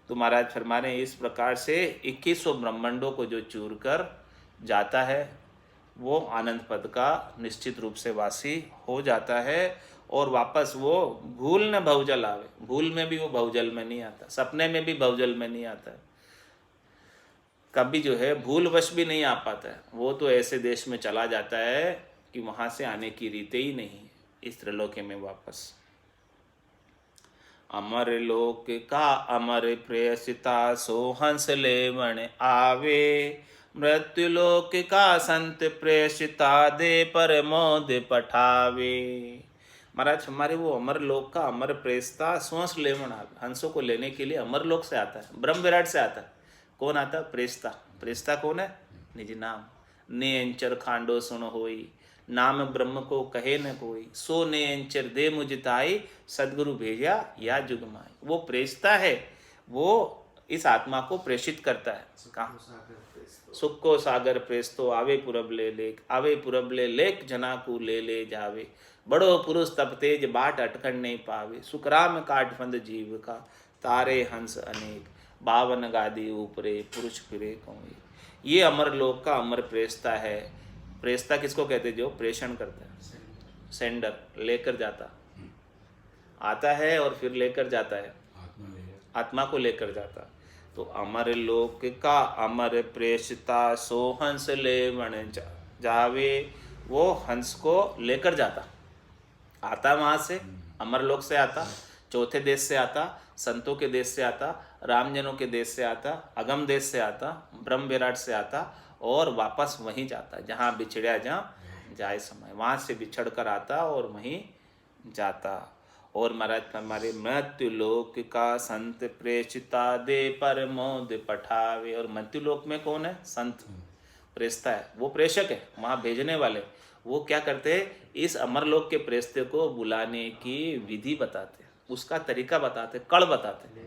तो महाराज फरमा रहे हैं इस प्रकार से 2100 ब्रह्मांडों को जो चूर कर जाता है वो आनंद पद का निश्चित रूप से वासी हो जाता है और वापस वो भूल न भवजल आवे। भूल में भी वो भवजल में नहीं आता, सपने में भी भवजल में नहीं आता, कभी जो है भूलवश भी नहीं आ पाता है। वो तो ऐसे देश में चला जाता है कि वहाँ से आने की रीते ही नहीं है इस त्रिलोकी में वापस। अमर लोक का अमर प्रेयसिता सो हंस लेवण आवे, मृत्यु लोक का संत प्रेयसिता दे पर मोद पठावे। महाराज हमारे वो अमर लोक का अमर प्रेयसिता सोहंस लेवण आवे, हंसों को लेने के लिए अमर लोक से आता है, ब्रह्म विराट से आता है। कौन आता है? प्रेयसिता। प्रेयसिता कौन है? निज नाम। ने अंचर खांडो सुन होई, नाम ब्रह्म को कहे न कोई, सो ने अंचर दे मुझताई, सदगुरु भेजा या जुगमाई। वो प्रेषता है, वो इस आत्मा को प्रेषित करता है। कहाँ? सुख को सागर प्रेस्तो आवे पुरब ले लेक, आवे पुरब ले लेक जना को ले ले जावे, बड़ो पुरुष तप तेज बाट अटकन नहीं पावे, सुखराम काट फंद जीव का, तारे हंस अनेक, बावन गादी ऊपरे पुरुष फिरे कौई। ये अमर लोक का अमर प्रेषता है। प्रेषता किसको कहते? जो प्रेषण करता है, सेंडर, लेकर जाता, आता है और फिर लेकर जाता है, आत्मा को लेकर जाता। तो अमर लोक का अमर प्रेषता सो हंस लेवण जावे, वो हंस को लेकर जाता, आता वहाँ से, अमर लोक से आता, चौथे देश से आता, संतों के देश से आता, रामजनों के देश से आता, अगम देश से आता, ब्रह्म विराट से आता और वापस वहीं जाता जहाँ बिछड़ा, जहाँ जाए समय, वहाँ से बिछड़ कर आता और वहीं जाता। और महाराज हमारे मृत्यु लोक का संत प्रेषिता दे पर मोद पठावे। और मृत्यु लोक में कौन है? संत प्रेषता है, वो प्रेषक है, वहाँ भेजने वाले। वो क्या करते हैं? इस अमरलोक के प्रेषते को बुलाने की विधि बताते, उसका तरीका बताते, कड़ बताते।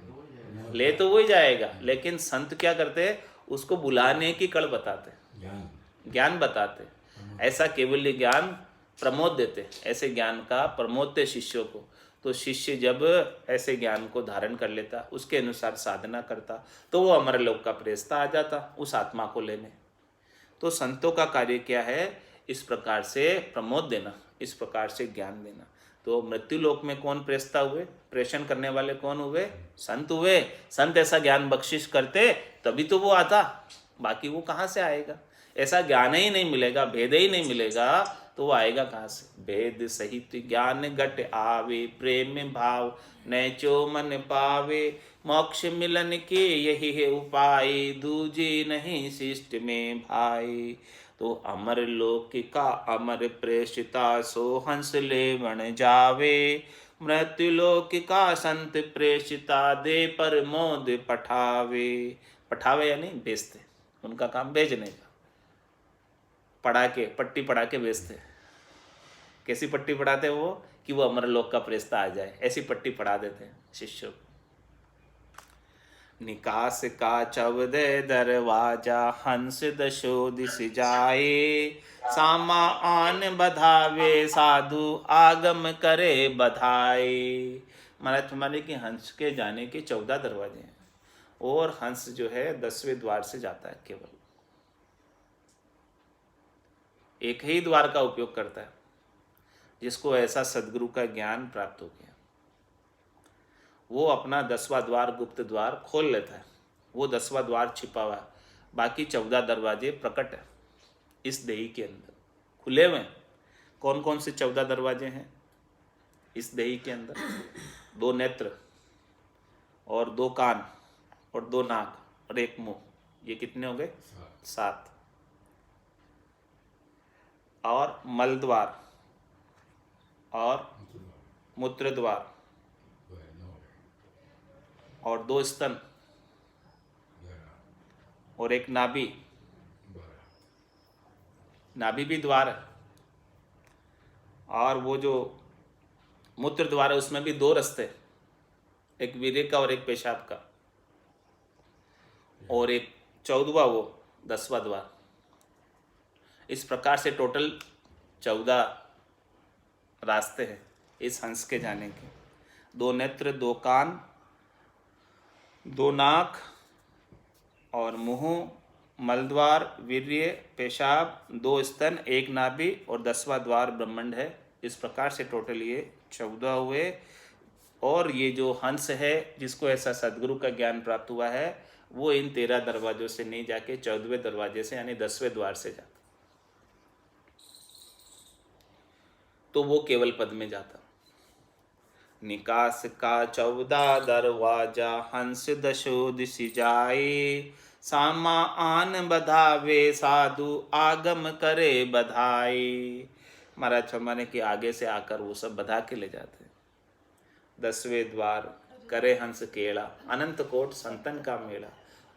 ले तो वही जाएगा, लेकिन संत क्या करते हैं? उसको बुलाने की कड़ बताते, ज्ञान बताते। ऐसा केवल्य ज्ञान प्रमोद देते, ऐसे ज्ञान का प्रमोदते शिष्यों को। तो शिष्य जब ऐसे ज्ञान को धारण कर लेता, उसके अनुसार साधना करता, तो वो अमरलोक का प्रेषता आ जाता उस आत्मा को लेने। तो संतों का कार्य क्या है? इस प्रकार से प्रमोद देना, इस प्रकार से ज्ञान देना। तो मृत्यु लोक में कौन प्रेषता हुए? प्रेषण करने वाले कौन हुए? संत हुए। संत ऐसा ज्ञान बख्शिश करते तभी तो वो आता, बाकी वो कहाँ से आएगा? ऐसा ज्ञान ही नहीं मिलेगा, भेद ही नहीं मिलेगा, तो वो आएगा कहाँ से? भेद सहित ज्ञान घट आवे, प्रेम भाव नैचो मन पावे, मोक्ष मिलन के यही है उपाय, दूजे नहीं शिष्ट में भाई। तो अमर लोक का अमर प्रेषिता सो हंस लेवण जावे, मृत्यु लोक का संत प्रेषिता दे पर मोद पठावे। पठावे यानी भेजते, उनका काम भेजने का, पढ़ा के, पट्टी पढ़ा के भेजते। कैसी पट्टी पढ़ाते वो? कि वो अमरलोक का प्रेषता आ जाए, ऐसी पट्टी पढ़ा देते हैं शिष्यों को। निकास का चौदह दरवाजा हंस दशो दिस जाए, सामा आन बधावे साधु आगम करे बधाए। महाराज तुम्हारे कि हंस के जाने के 14 दरवाजे हैं और हंस जो है 10वें द्वार से जाता है, केवल एक ही द्वार का उपयोग करता है। जिसको ऐसा सदगुरु का ज्ञान प्राप्त हो गया, वो अपना 10वां द्वार, गुप्त द्वार खोल लेता है। वो 10वां द्वार छिपा हुआ है, बाकी 14 दरवाजे प्रकट है इस देही के अंदर, खुले हुए हैं। कौन कौन से 14 दरवाजे हैं इस देही के अंदर? 2 नेत्र और 2 कान और 2 नाक और 1 मुंह, ये कितने हो गए? 7। और मल द्वार और मूत्र द्वार और 2 स्तन और एक नाभि। नाभि भी द्वार है। और वो जो मूत्र द्वार है उसमें भी 2 रास्ते, एक वीर्य का और एक पेशाब का, और एक 14वां वो 10वां द्वार। इस प्रकार से टोटल 14 रास्ते हैं इस हंस के जाने के। 2 नेत्र, 2 कान, 2 नाक और मुंह, मलद्वार, वीर्य, पेशाब, 2 स्तन, 1 नाभि और 10वां द्वार ब्रह्मांड है। इस प्रकार से टोटल ये 14 हुए। और ये जो हंस है जिसको ऐसा सदगुरु का ज्ञान प्राप्त हुआ है, वो इन 13 दरवाजों से नहीं जाके 14वें दरवाजे से यानी 10वें द्वार से जाता, तो वो केवल पद में जाता। निकास का 14 दरवाजा हंस दशो दिशि जाए, सामा आन बधावे साधु आगम करे बधाई। महाराज फरमाने के आगे से आकर वो सब बधा के ले जाते। 10वें द्वार करे हंस केड़ा, अनंत कोट संतन का मेला।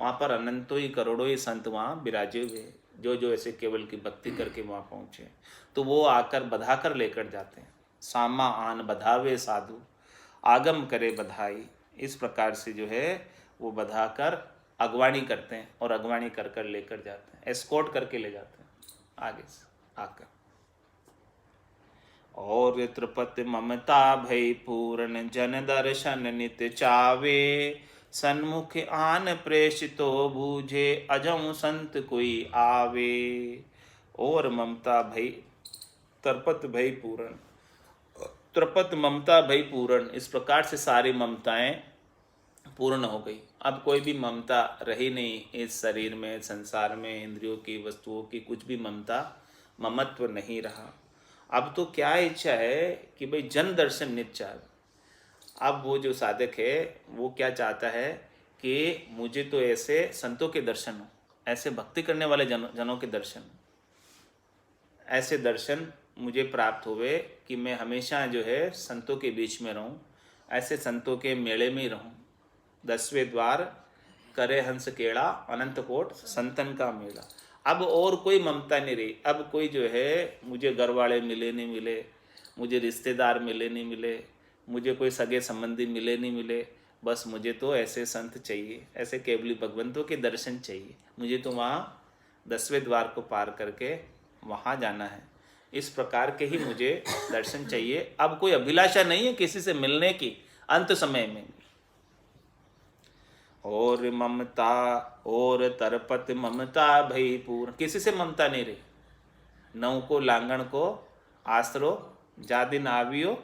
वहाँ पर अनंतों ही करोड़ों ही संत वहाँ विराजे हुए, जो ऐसे केवल की भक्ति करके वहाँ पहुँचे, तो वो आकर बधा कर लेकर जाते हैं। सामा आन बधावे साधु आगम करे बधाई। इस प्रकार से जो है वो बधा कर अगवानी करते हैं और अगवानी कर कर लेकर जाते हैं, एस्कॉर्ट करके ले जाते हैं आगे से आकर। और त्रिपति ममता भई पूर्ण जन दर्शन नित्य चावे, सन्मुख आन प्रेषितो बूझे अजम संत कोई आवे। और ममता भई त्रिपत भई पूर्ण, त्रिपत ममता भई पूर्ण। इस प्रकार से सारी ममताएं पूर्ण हो गई। अब कोई भी ममता रही नहीं इस शरीर में, संसार में, इंद्रियों की, वस्तुओं की, कुछ भी ममता ममत्व नहीं रहा। अब तो क्या इच्छा है कि भाई जन दर्शन नित्य चाहे। अब वो जो साधक है वो क्या चाहता है कि मुझे तो ऐसे संतों के दर्शन हो, ऐसे भक्ति करने वाले जनों के दर्शन, ऐसे दर्शन मुझे प्राप्त हुए कि मैं हमेशा जो है संतों के बीच में रहूं, ऐसे संतों के मेले में ही रहूं। 10वें द्वार करे हंस केड़ा, अनंत कोट संतन का मेला। अब और कोई ममता नहीं रही। अब कोई जो है मुझे घर वाले मिले नहीं मिले, मुझे रिश्तेदार मिले नहीं मिले, मुझे कोई सगे संबंधी मिले नहीं मिले, बस मुझे तो ऐसे संत चाहिए, ऐसे केवली भगवंतों के दर्शन चाहिए। मुझे तो वहाँ 10वें द्वार को पार करके वहाँ जाना है। इस प्रकार के ही मुझे दर्शन चाहिए। अब कोई अभिलाषा नहीं है किसी से मिलने की अंत समय में। और ममता और तरपत ममता भई पूर्ण, किसी से ममता नहीं रही। नौ को लांगण को आसरो जा दिन आवियो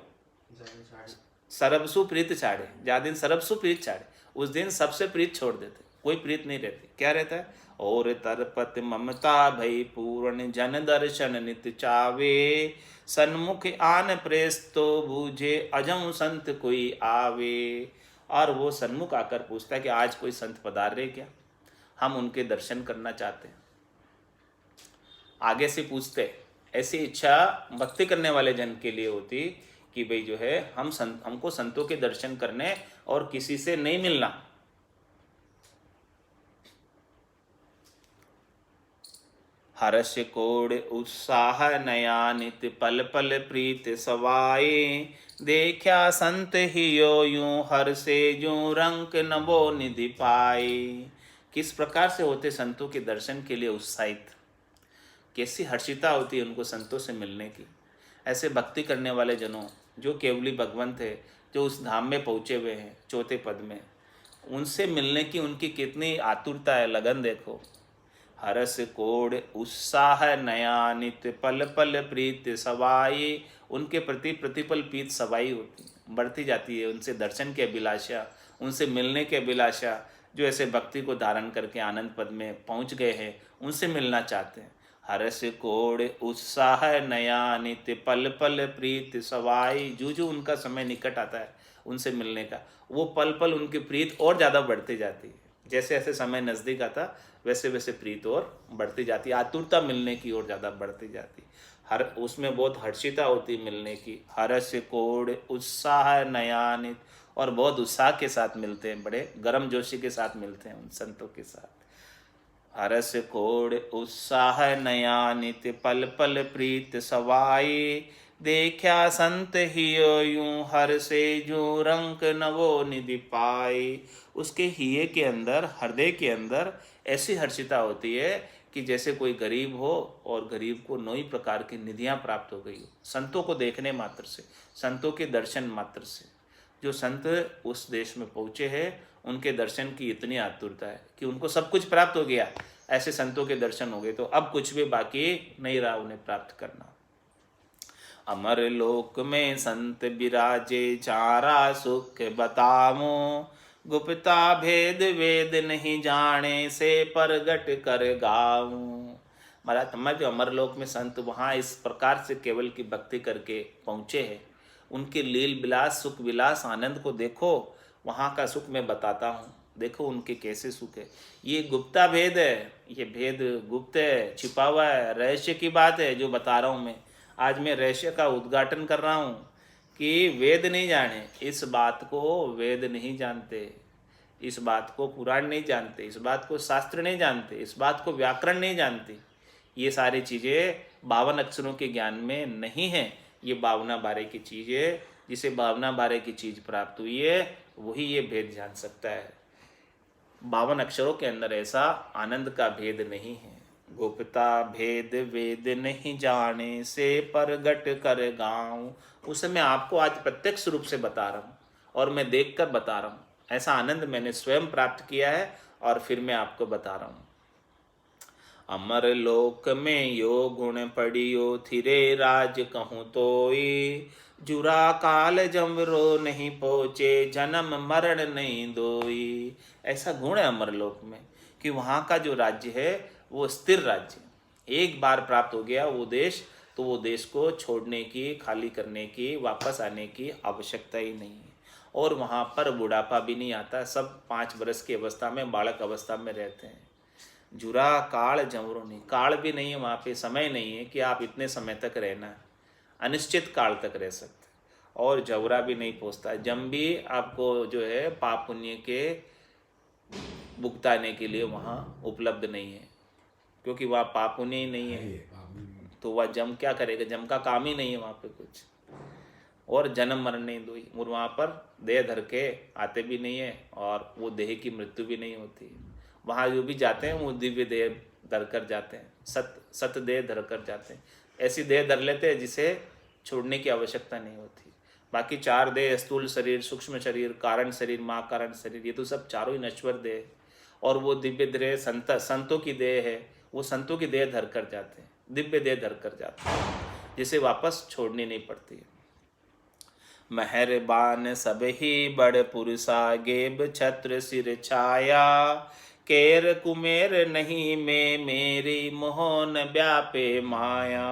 सरबसु प्रीत छाड़े, जा दिन सरबसु प्रीत छाड़े, उस दिन सबसे प्रीत छोड़ देते, कोई प्रीत नहीं रहती। क्या रहता है? और तरपत ममता भई पूर्ण जन दर्शन नित्य चावे, सन्मुख आन प्रेस्तो बूझे अजम संत कोई आवे। और वो सन्मुख आकर पूछता है कि आज कोई संत पधार रहे क्या, हम उनके दर्शन करना चाहते हैं। आगे से पूछते, ऐसी इच्छा भक्ति करने वाले जन के लिए होती कि भाई जो है हमको संतों के दर्शन करने और किसी से नहीं मिलना। हर्ष कोड उत्साह नया नित्य पल पल प्रीत सवाए, देखा संत ही यूं हर से यूं रंक नभो निधि पाए। किस प्रकार से होते संतों के दर्शन के लिए उत्साहित, कैसी हर्षिता होती है उनको संतों से मिलने की। ऐसे भक्ति करने वाले जनों जो केवली भगवंत है, जो उस धाम में पहुँचे हुए हैं चौथे पद में, उनसे मिलने की उनकी कितनी आतुरता है, लगन देखो। हरस कोड उत्साह नया नित्य पल पल प्रीत सवाई, उनके प्रति प्रतिपल प्रीत सवाई होती बढ़ती जाती है। उनसे दर्शन की अभिलाषा, उनसे मिलने की अभिलाषा, जो ऐसे भक्ति को धारण करके आनंद पद में पहुंच गए हैं, उनसे मिलना चाहते हैं। हरस कोड उत्साह नया नित्य पल पल प्रीत सवाई, जो उनका समय निकट आता है उनसे मिलने का, वो पल पल उनकी प्रीत और ज़्यादा बढ़ती जाती है। जैसे जैसे समय नज़दीक आता वैसे वैसे प्रीत और बढ़ती जाती है, आतुरता मिलने की ओर ज़्यादा बढ़ती जाती। हर उसमें बहुत हर्षिता होती मिलने की, हर्ष कोड उत्साह नयानित, और बहुत उत्साह के साथ मिलते हैं, बड़े गर्म जोशी के साथ मिलते हैं उन संतों के साथ। हरस कोड उत्साह नया नित्य पल पल प्रीत सवाई, देखा संत ही यूं हर से जो रंक नवो निधि पाई। उसके हिये के अंदर, हृदय के अंदर ऐसी हर्षिता होती है कि जैसे कोई गरीब हो और गरीब को नई प्रकार की निधियां प्राप्त हो गई हो, संतों को देखने मात्र से, संतों के दर्शन मात्र से। जो संत उस देश में पहुँचे हैं उनके दर्शन की इतनी आतुरता है कि उनको सब कुछ प्राप्त हो गया, ऐसे संतों के दर्शन हो गए तो अब कुछ भी बाकी नहीं रहा उन्हें प्राप्त करना। अमर लोक में संत विराजे चारा सुख बतामो, गुप्ता भेद वेद नहीं जाने से परगट कर गाऊं। महाराज मैं जो अमरलोक में संत वहाँ इस प्रकार से केवल की भक्ति करके पहुँचे हैं, उनके लील विलास सुख विलास आनंद को देखो, वहाँ का सुख मैं बताता हूँ, देखो उनके कैसे सुख है। ये गुप्ता भेद है, ये भेद गुप्त है, छिपा हुआ है, रहस्य की बात है जो बता रहा हूँ मैं। आज मैं रहस्य का उद्घाटन कर रहा हूँ कि वेद नहीं जाने, इस बात को वेद नहीं जानते, इस बात को पुराण नहीं जानते, इस बात को शास्त्र नहीं जानते, इस बात को व्याकरण नहीं जानते। ये सारी चीज़ें 52 अक्षरों के ज्ञान में नहीं है। ये 52 बारे की चीज़ है, जिसे 52 बारे की चीज़ प्राप्त हुई है वही ये भेद जान सकता है। 52 अक्षरों के अंदर ऐसा आनंद का भेद नहीं है। गुप्ता भेद वेद नहीं जाने से परगट कर गाऊं। उसे मैं आपको आज प्रत्यक्ष रूप से बता रहा हूँ और मैं देख कर बता रहा हूँ। ऐसा आनंद मैंने स्वयं प्राप्त किया है और फिर मैं आपको बता रहा हूँ। अमर लोक में यो गुण पड़ियो थिरे राज कहूँ तोई, जुरा काल जमरो नहीं पहुँचे जन्म मरण नहीं दोई। ऐसा गुण है अमर लोक में कि वहाँ का जो राज्य है वो स्थिर राज्य, एक बार प्राप्त हो गया वो देश तो वो देश को छोड़ने की, खाली करने की, वापस आने की आवश्यकता ही नहीं है। और वहाँ पर बुढ़ापा भी नहीं आता, सब 5 वर्ष की अवस्था में, बालक अवस्था में रहते हैं। जुरा काल जमरो नहीं, काल भी नहीं है वहाँ पे, समय नहीं है कि आप इतने समय तक रहना है, अनिश्चित काल तक रह सकते। और जवरा भी नहीं पहुँचता, जम भी आपको जो है पाप पुण्य के भुगताने के लिए वहाँ उपलब्ध नहीं है, क्योंकि वहाँ पाप पुण्य ही नहीं है, तो वह जम क्या करेगा, जम का काम ही नहीं है वहाँ पे कुछ। और जन्म मरण नहीं दो, और वहाँ पर देह धर के आते भी नहीं है और वो देह की मृत्यु भी नहीं होती। वहाँ जो भी जाते हैं वो दिव्य देह धर कर जाते हैं, सत देह धर कर जाते हैं, ऐसी देह धर लेते हैं जिसे छोड़ने की आवश्यकता नहीं होती। बाकी 4 देह, स्थूल शरीर, सूक्ष्म शरीर, कारण शरीर, महाकारण शरीर, ये तो सब चारों ही नश्वर देह, और वो दिव्य देह संतों की देह है, वो संतों की देह धर कर जाते हैं, दिव्य देह धर कर जाते हैं, जिसे वापस छोड़नी नहीं पड़ती है। मेहरबान सब ही बड़ पुरुषा गेब छत्र सिर छाया, केर कुमेर नहीं में मेरी मोहन व्यापे माया।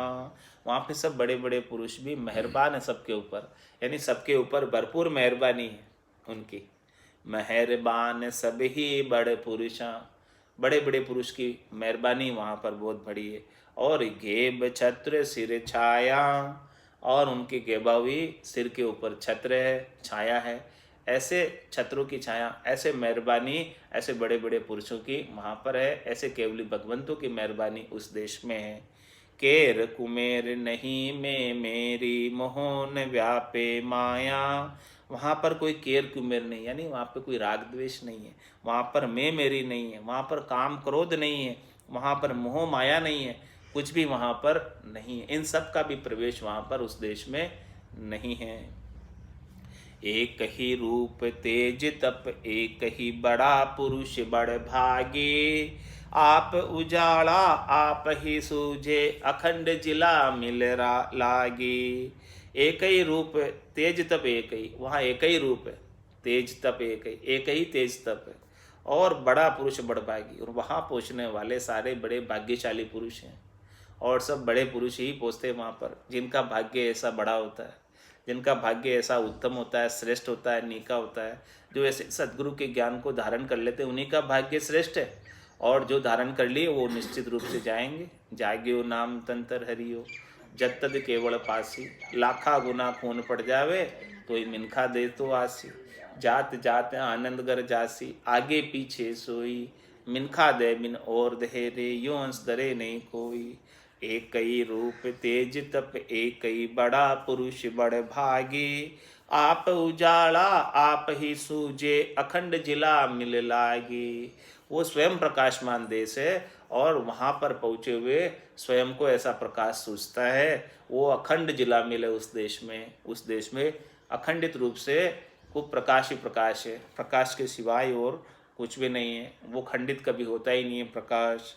वहाँ पे सब बड़े बड़े पुरुष भी मेहरबान है सबके ऊपर, यानी सबके ऊपर भरपूर मेहरबानी है उनकी। मेहरबान सब ही बड़े पुरुषा, बड़े बड़े पुरुष की मेहरबानी वहाँ पर बहुत बड़ी है। और घेब छत्र सिर छाया, और उनके गेबा भी सिर के ऊपर छत्र है, छाया है, ऐसे छत्रों की छाया, ऐसे मेहरबानी ऐसे बड़े बड़े पुरुषों की वहाँ पर है, ऐसे केवली भगवंतों की मेहरबानी उस देश में है। केर कुमेर नहीं में मेरी मोहन व्यापे माया। वहाँ पर कोई केर कुमेर नहीं, यानी वहाँ पर कोई राग द्वेष नहीं है, वहाँ पर मैं मेरी नहीं है, वहाँ पर काम क्रोध नहीं है, वहाँ पर मोह माया नहीं है, कुछ भी वहाँ पर नहीं है। इन सब का भी प्रवेश वहाँ पर उस देश में नहीं है। एक ही रूप तेज तप एक ही बड़ा पुरुष बड़ भागे, आप उजाला आप ही सूझे अखंड जिला मिल लागे। एक ही रूप तेज तप एक ही, वहाँ एक ही रूप है, तेज तप एक ही तेज तप है, और बड़ा पुरुष बड़ भागी, और वहाँ पहुँचने वाले सारे बड़े भाग्यशाली पुरुष हैं, और सब बड़े पुरुष ही पहुँचते हैं वहाँ पर, जिनका भाग्य ऐसा बड़ा होता है, जिनका भाग्य ऐसा उत्तम होता है, श्रेष्ठ होता है, नीका होता है। जो ऐसे सद्गुरु के ज्ञान को धारण कर लेते हैं उन्हीं का भाग्य श्रेष्ठ है, और जो धारण कर लिए वो निश्चित रूप से जाएंगे। जाग्यो नाम तंत्र हरियो, जत तद केवल पासी, लाखा गुना खून पड़ जावे तो ही मिनखा दे तो आसी, जात जात आनंद गर जासी, आगे पीछे सोई, मिनखा दे मिन और दे रे, यो अंश दरे नहीं कोई, एक कई रूप तेज तप एक कई बड़ा, पुरुष बड़ भागे, आप उजाला आप ही सूझे, अखंड जिला मिल लागे। वो स्वयं प्रकाशमान देश है और वहाँ पर पहुँचे हुए स्वयं को ऐसा प्रकाश सूझता है। वो अखंड जिला मिले उस देश में अखंडित रूप से वो प्रकाश ही प्रकाश है, प्रकाश के सिवाय और कुछ भी नहीं है, वो खंडित कभी होता ही नहीं है प्रकाश।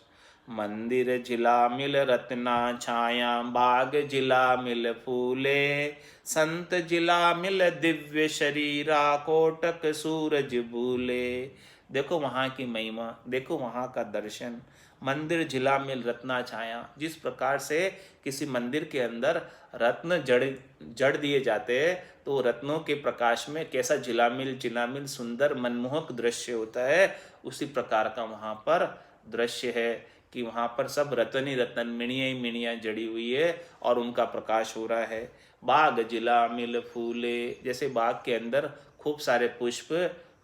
मंदिर जिला मिल रत्ना छाया, बाग जिला मिल फूले, संत जिला मिल दिव्य शरीरा, कोटक सूरज भूले। देखो वहाँ की महिमा, देखो वहाँ का दर्शन। मंदिर जिला मिल रत्ना छाया, जिस प्रकार से किसी मंदिर के अंदर रत्न जड़ दिए जाते हैं तो रत्नों के प्रकाश में कैसा जिलामिल सुंदर मनमोहक दृश्य होता है, उसी प्रकार का वहाँ पर दृश्य है कि वहाँ पर सब रतन ही रतन, मिणियाँ ही मिणियाँ जड़ी हुई है और उनका प्रकाश हो रहा है। बाग जिला मिल फूले, जैसे बाग के अंदर खूब सारे पुष्प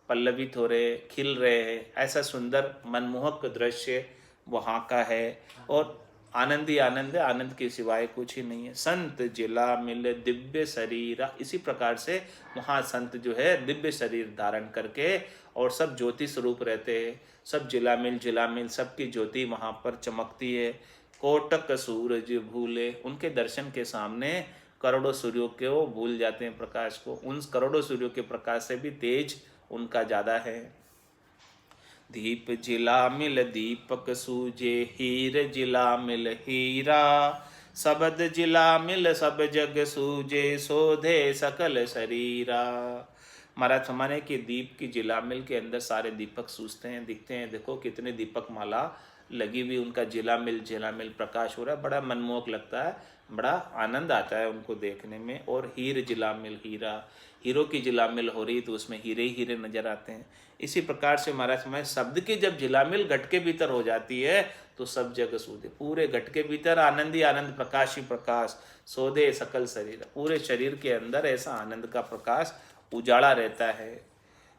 पल्लवित हो रहे, खिल रहे हैं, ऐसा सुंदर मनमोहक दृश्य वहाँ का है। और आनंद ही आनंद है, आनंद के सिवाय कुछ ही नहीं है। संत जिला मिल दिव्य शरीर, इसी प्रकार से वहाँ संत जो है दिव्य शरीर धारण करके और सब ज्योति स्वरूप रहते हैं, सब जिला मिल सबकी ज्योति वहाँ पर चमकती है। कोटक सूरज भूले, उनके दर्शन के सामने करोड़ों सूर्यों के वो भूल जाते हैं प्रकाश को, उन करोड़ों सूर्यों के प्रकाश से भी तेज उनका ज़्यादा है। दीप जिला मिल दीपक सूजे, हीर जिला मिल हीरा, शबद जिला मिल सब जग सूजे, शोधे सकल शरीरा। महाराज हमारे कि दीप की जिला मिल के अंदर सारे दीपक सूझते हैं, दिखते हैं, देखो कितने दीपक माला लगी हुई, उनका जिला मिल प्रकाश हो रहा है, बड़ा मनमोहक लगता है, बड़ा आनंद आता है उनको देखने में। और हीर जिला मिल हीरा, हीरो की जिलामिल हो रही तो उसमें हीरे ही हीरे नजर आते हैं। इसी प्रकार से महाराज हमारे शब्द की जब जिलामिल घट के भीतर हो जाती है तो सब जग सूधे, पूरे घट के भीतर आनंद ही आनंद, प्रकाश ही प्रकाश, सोधे सकल शरीर, पूरे शरीर के अंदर ऐसा आनंद का प्रकाश उजाड़ा रहता है।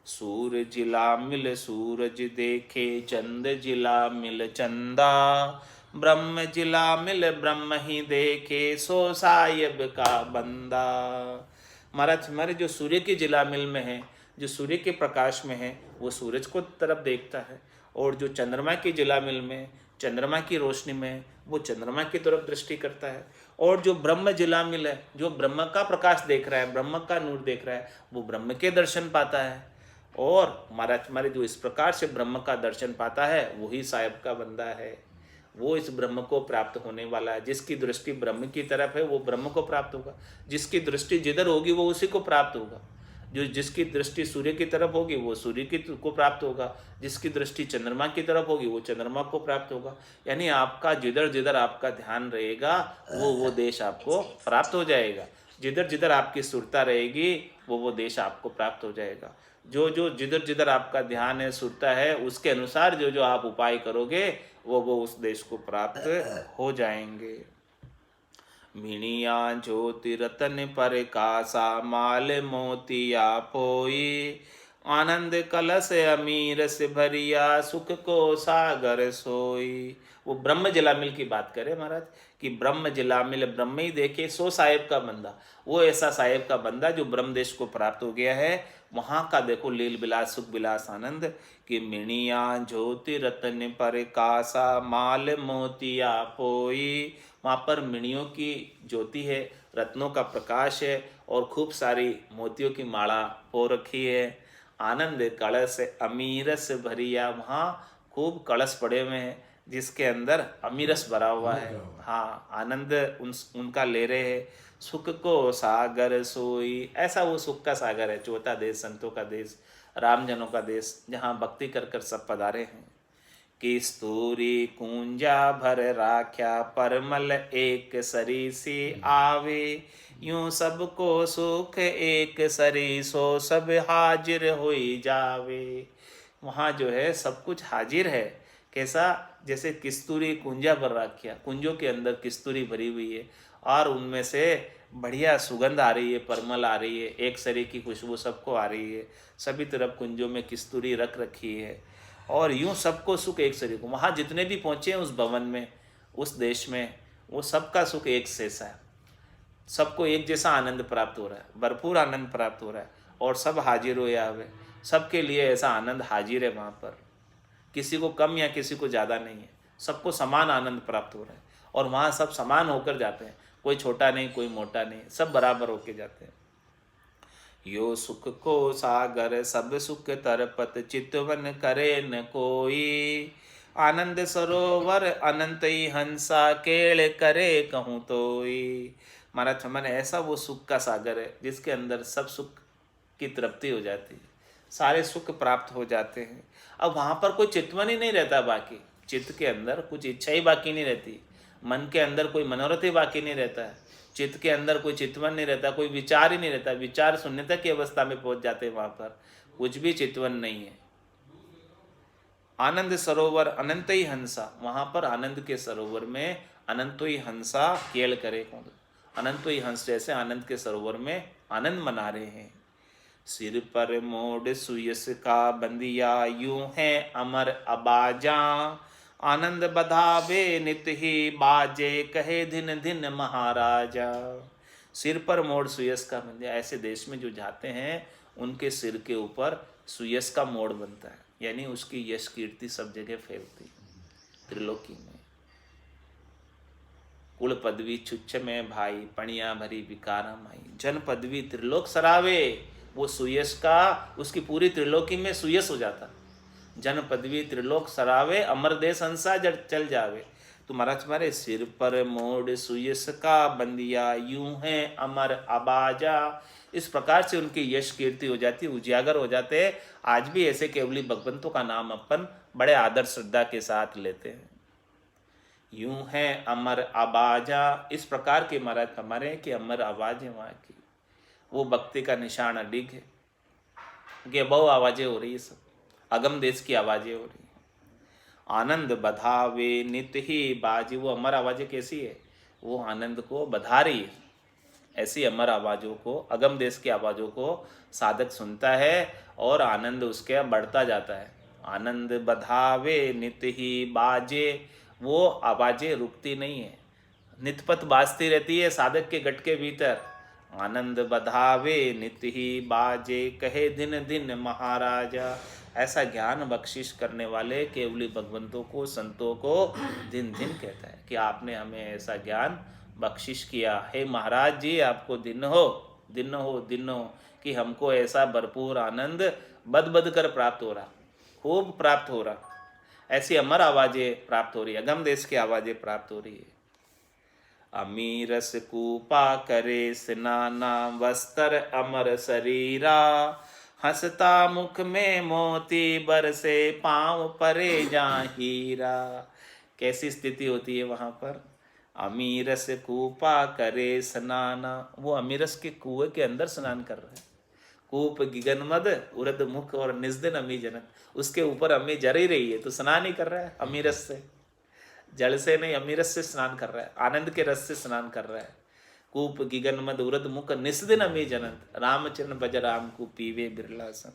सूर जिला मिल सूरज देखे, चंद जिला मिल चंदा, ब्रह्म जिला मिल ब्रह्म ही देखे, सो साहिब का बंदा। महाराज हमारे जो सूर्य की जिला मिल में है, जो सूर्य के प्रकाश में है, वो सूरज को तरफ देखता है, और जो चंद्रमा की जिला मिल में, चंद्रमा की रोशनी में, वो चंद्रमा की तरफ दृष्टि करता है। और जो ब्रह्म जिला मिल है, जो ब्रह्म का प्रकाश देख रहा है, ब्रह्म का नूर देख रहा है, वो ब्रह्म के दर्शन पाता है। और महाराज हमारे जो इस प्रकार से ब्रह्म का दर्शन पाता है वही साहिब का बंदा है, वो इस ब्रह्म को प्राप्त होने वाला है। जिसकी दृष्टि ब्रह्म की तरफ है वो ब्रह्म को प्राप्त होगा, जिसकी दृष्टि जिधर होगी वो उसी को प्राप्त होगा। जो जिसकी दृष्टि सूर्य की तरफ होगी वो सूर्य की को प्राप्त होगा, जिसकी दृष्टि चंद्रमा की तरफ होगी वो चंद्रमा को प्राप्त होगा। यानी आपका जिधर जिधर आपका ध्यान रहेगा वो देश आपको प्राप्त हो जाएगा, जिधर जिधर आपकी सुरता रहेगी वो देश आपको प्राप्त हो जाएगा। जो जो जिधर जिधर आपका ध्यान है, सुरता है, उसके अनुसार जो जो आप उपाय करोगे वो उस देश को प्राप्त हो जाएंगे। मिणिया ज्योति रतन पर कासा, माल मोतिया पोई, आनंद कलश अमीर से भरिया, सुख को सागर सोई। वो ब्रह्म जिलामिल की बात करें महाराज कि ब्रह्म जिलामिल ब्रह्म ही देखे सो साहेब का बंदा, वो ऐसा साहेब का बंदा जो ब्रह्म देश को प्राप्त हो गया है। वहाँ का देखो लील विलास सुख विलास आनंद कि मिणिया ज्योति रतन पर कासा, माल मोतिया पोई। वहाँ पर मिणियों की ज्योति है, रत्नों का प्रकाश है और खूब सारी मोतियों की माला हो रखी है। आनंद कलश अमीरस भरिया, वहाँ खूब कलश पड़े हुए हैं जिसके अंदर अमीरस भरा हुआ है। हाँ, आनंद उनका ले रहे हैं। सुख को सागर सोई, ऐसा वो सुख का सागर है, चौथा देश, संतों का देश, रामजनों का देश, जहाँ भक्ति कर कर सब पधारे हैं। किस्तूरी कुंजा भर राख्या, परमल एक सरी सी आवे, यूं सबको सुख एक सरी, सो सब हाजिर होई जावे। वहाँ जो है सब कुछ हाजिर है। कैसा? जैसे किस्तूरी कुंजा भर राख्या, कुंजों के अंदर किस्तूरी भरी हुई है और उनमें से बढ़िया सुगंध आ रही है, परमल आ रही है, एक शरीर की खुशबू सबको आ रही है, सभी तरफ कुंजों में किस्तूरी रख रखी है, और यूं सबको सुख एक शरीर को। वहाँ जितने भी पहुँचे हैं उस भवन में, उस देश में, वो सबका सुख एक जैसा है, सबको एक जैसा आनंद प्राप्त हो रहा है, भरपूर आनंद प्राप्त हो रहा है, और सब हाजिर हो आवे, सबके लिए ऐसा आनंद हाजिर है वहाँ पर, किसी को कम या किसी को ज़्यादा नहीं है, सबको समान आनंद प्राप्त हो रहा है, और वहाँ सब समान होकर जाते हैं, कोई छोटा नहीं कोई मोटा नहीं, सब बराबर होके जाते हैं। यो सुख को सागर सब सुख तरपत चितवन करे न कोई, आनंद सरोवर अनंत ही हंसा केड़ करे कहूँ तोई। महाराज मन ऐसा वो सुख का सागर है जिसके अंदर सब सुख की तृप्ति हो जाती है, सारे सुख प्राप्त हो जाते हैं। अब वहाँ पर कोई चितवन ही नहीं रहता, बाकी चित्त के अंदर कुछ इच्छा ही बाकी नहीं रहती, मन के अंदर कोई मनोरथ ही बाकी नहीं रहता है, चित्त के अंदर कोई चितवन नहीं रहता, कोई विचार ही नहीं रहता, विचार शून्यता की अवस्था में पहुंच जाते हैं, वहां पर कुछ भी चितवन नहीं है। आनंद सरोवर अनंत ही हंसा, वहां पर आनंद के सरोवर में अनंत ही हंसा केल करे कौन, अनंत ही हंस जैसे आनंद के सरोवर में आनंद मना रहे हैं। सिर पर मोड़ सुयस का बंदिया यूं है अमर अबाजा, आनंद बधावे नित ही बाजे कहे दिन दिन महाराजा। सिर पर मोड़ सुयस का बंदिया, ऐसे देश में जो जाते हैं उनके सिर के ऊपर सुयस का मोड़ बनता है, यानी उसकी यश कीर्ति सब जगह फैलती त्रिलोकी में। कुल पदवी छुच्छ में भाई, पणिया भरी विकारा माई, जन पदवी त्रिलोक सरावे, वो सुयश का उसकी पूरी त्रिलोकी में सुयश हो जाता। जन पदवी त्रिलोक सरावे, अमर देश हंसा जब चल जावे। तो महाराज तुम्हारे सिर पर मोड़ सुयश का बंदिया यूं है अमर अबाजा, इस प्रकार से उनकी यश कीर्ति हो जाती, उजागर हो जाते। आज भी ऐसे केवली भगवंतों का नाम अपन बड़े आदर श्रद्धा के साथ लेते हैं। यूं है अमर आवाजा, इस प्रकार के महाराज हमारे कि अमर आवाज है वहाँ की, वो भक्ति का निशान अडिग है। ये बहु आवाजें हो रही है, सब अगम देश की आवाजें हो रही है। आनंद बधावे नित ही बाजी, वो अमर आवाजें कैसी है, वो आनंद को बधा रही है। ऐसी अमर आवाज़ों को, अगम देश की आवाज़ों को साधक सुनता है और आनंद उसके बढ़ता जाता है। आनंद बधावे नित ही बाजे, वो आवाज़ें रुकती नहीं है, नितपत बाजती रहती है साधक के गट के भीतर। आनंद बधावे नित ही बाजे कहे दिन दिन महाराजा, ऐसा ज्ञान बख्शिश करने वाले केवली भगवंतों को, संतों को दिन दिन कहता है कि आपने हमें ऐसा ज्ञान बख्शिश किया। हे महाराज जी, आपको दिन हो दिन हो दिन हो कि हमको ऐसा भरपूर आनंद बद बद कर प्राप्त हो रहा, खूब प्राप्त हो रहा। ऐसी अमर आवाजें प्राप्त हो रही है, अगम देश की आवाजें प्राप्त हो रही है। अमीरस कूपा करे स्नाना वस्त्र अमर शरीरा, हंसता मुख में मोती बरसे पांव परे जा हीरा। कैसी स्थिति होती है वहां पर। अमीरस कूपा करे स्नाना, वो अमीरस के कुएं के अंदर स्नान कर रहा है। कूप गिगनमद उरद मुख और निस्दिन अमी जनक, उसके ऊपर अम्मी जर ही रही है तो स्नान ही कर रहा है अमीरस से, जल से नहीं अमीरस से स्नान कर रहा है, आनंद के रस से स्नान कर रहा है। कूप गिगनमद उरद मुख निस्दिन अमी जनक, रामचंद्र भज राम को पीवे बिरला सन।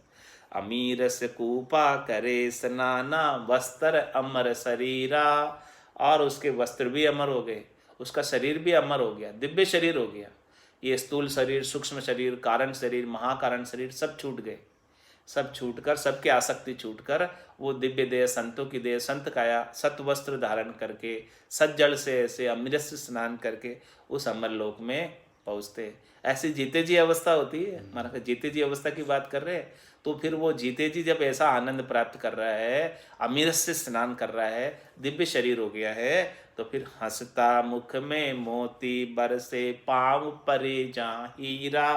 अमीरस कूपा करे स्नाना वस्त्र अमर शरीरा, और उसके वस्त्र भी अमर हो गए, उसका शरीर भी अमर हो गया, दिव्य शरीर हो गया। ये स्थूल शरीर, सूक्ष्म शरीर, कारण शरीर, महाकारण शरीर सब छूट गए, सब छूटकर, सबके आसक्ति छूटकर वो दिव्य देह, संतों की देह, संत काया, सत वस्त्र धारण करके, सज्जल से ऐसे अमृत से स्नान करके उस अमर लोक में पहुँचते। ऐसी जीते जी अवस्था होती है। हमारा जीते जी अवस्था की बात कर रहे हैं, तो फिर वो जीते जी जब ऐसा आनंद प्राप्त कर रहा है, अमृत से स्नान कर रहा है, दिव्य शरीर हो गया है, तो फिर हंसता मुख में मोती बरसे पांव परे जा हीरा।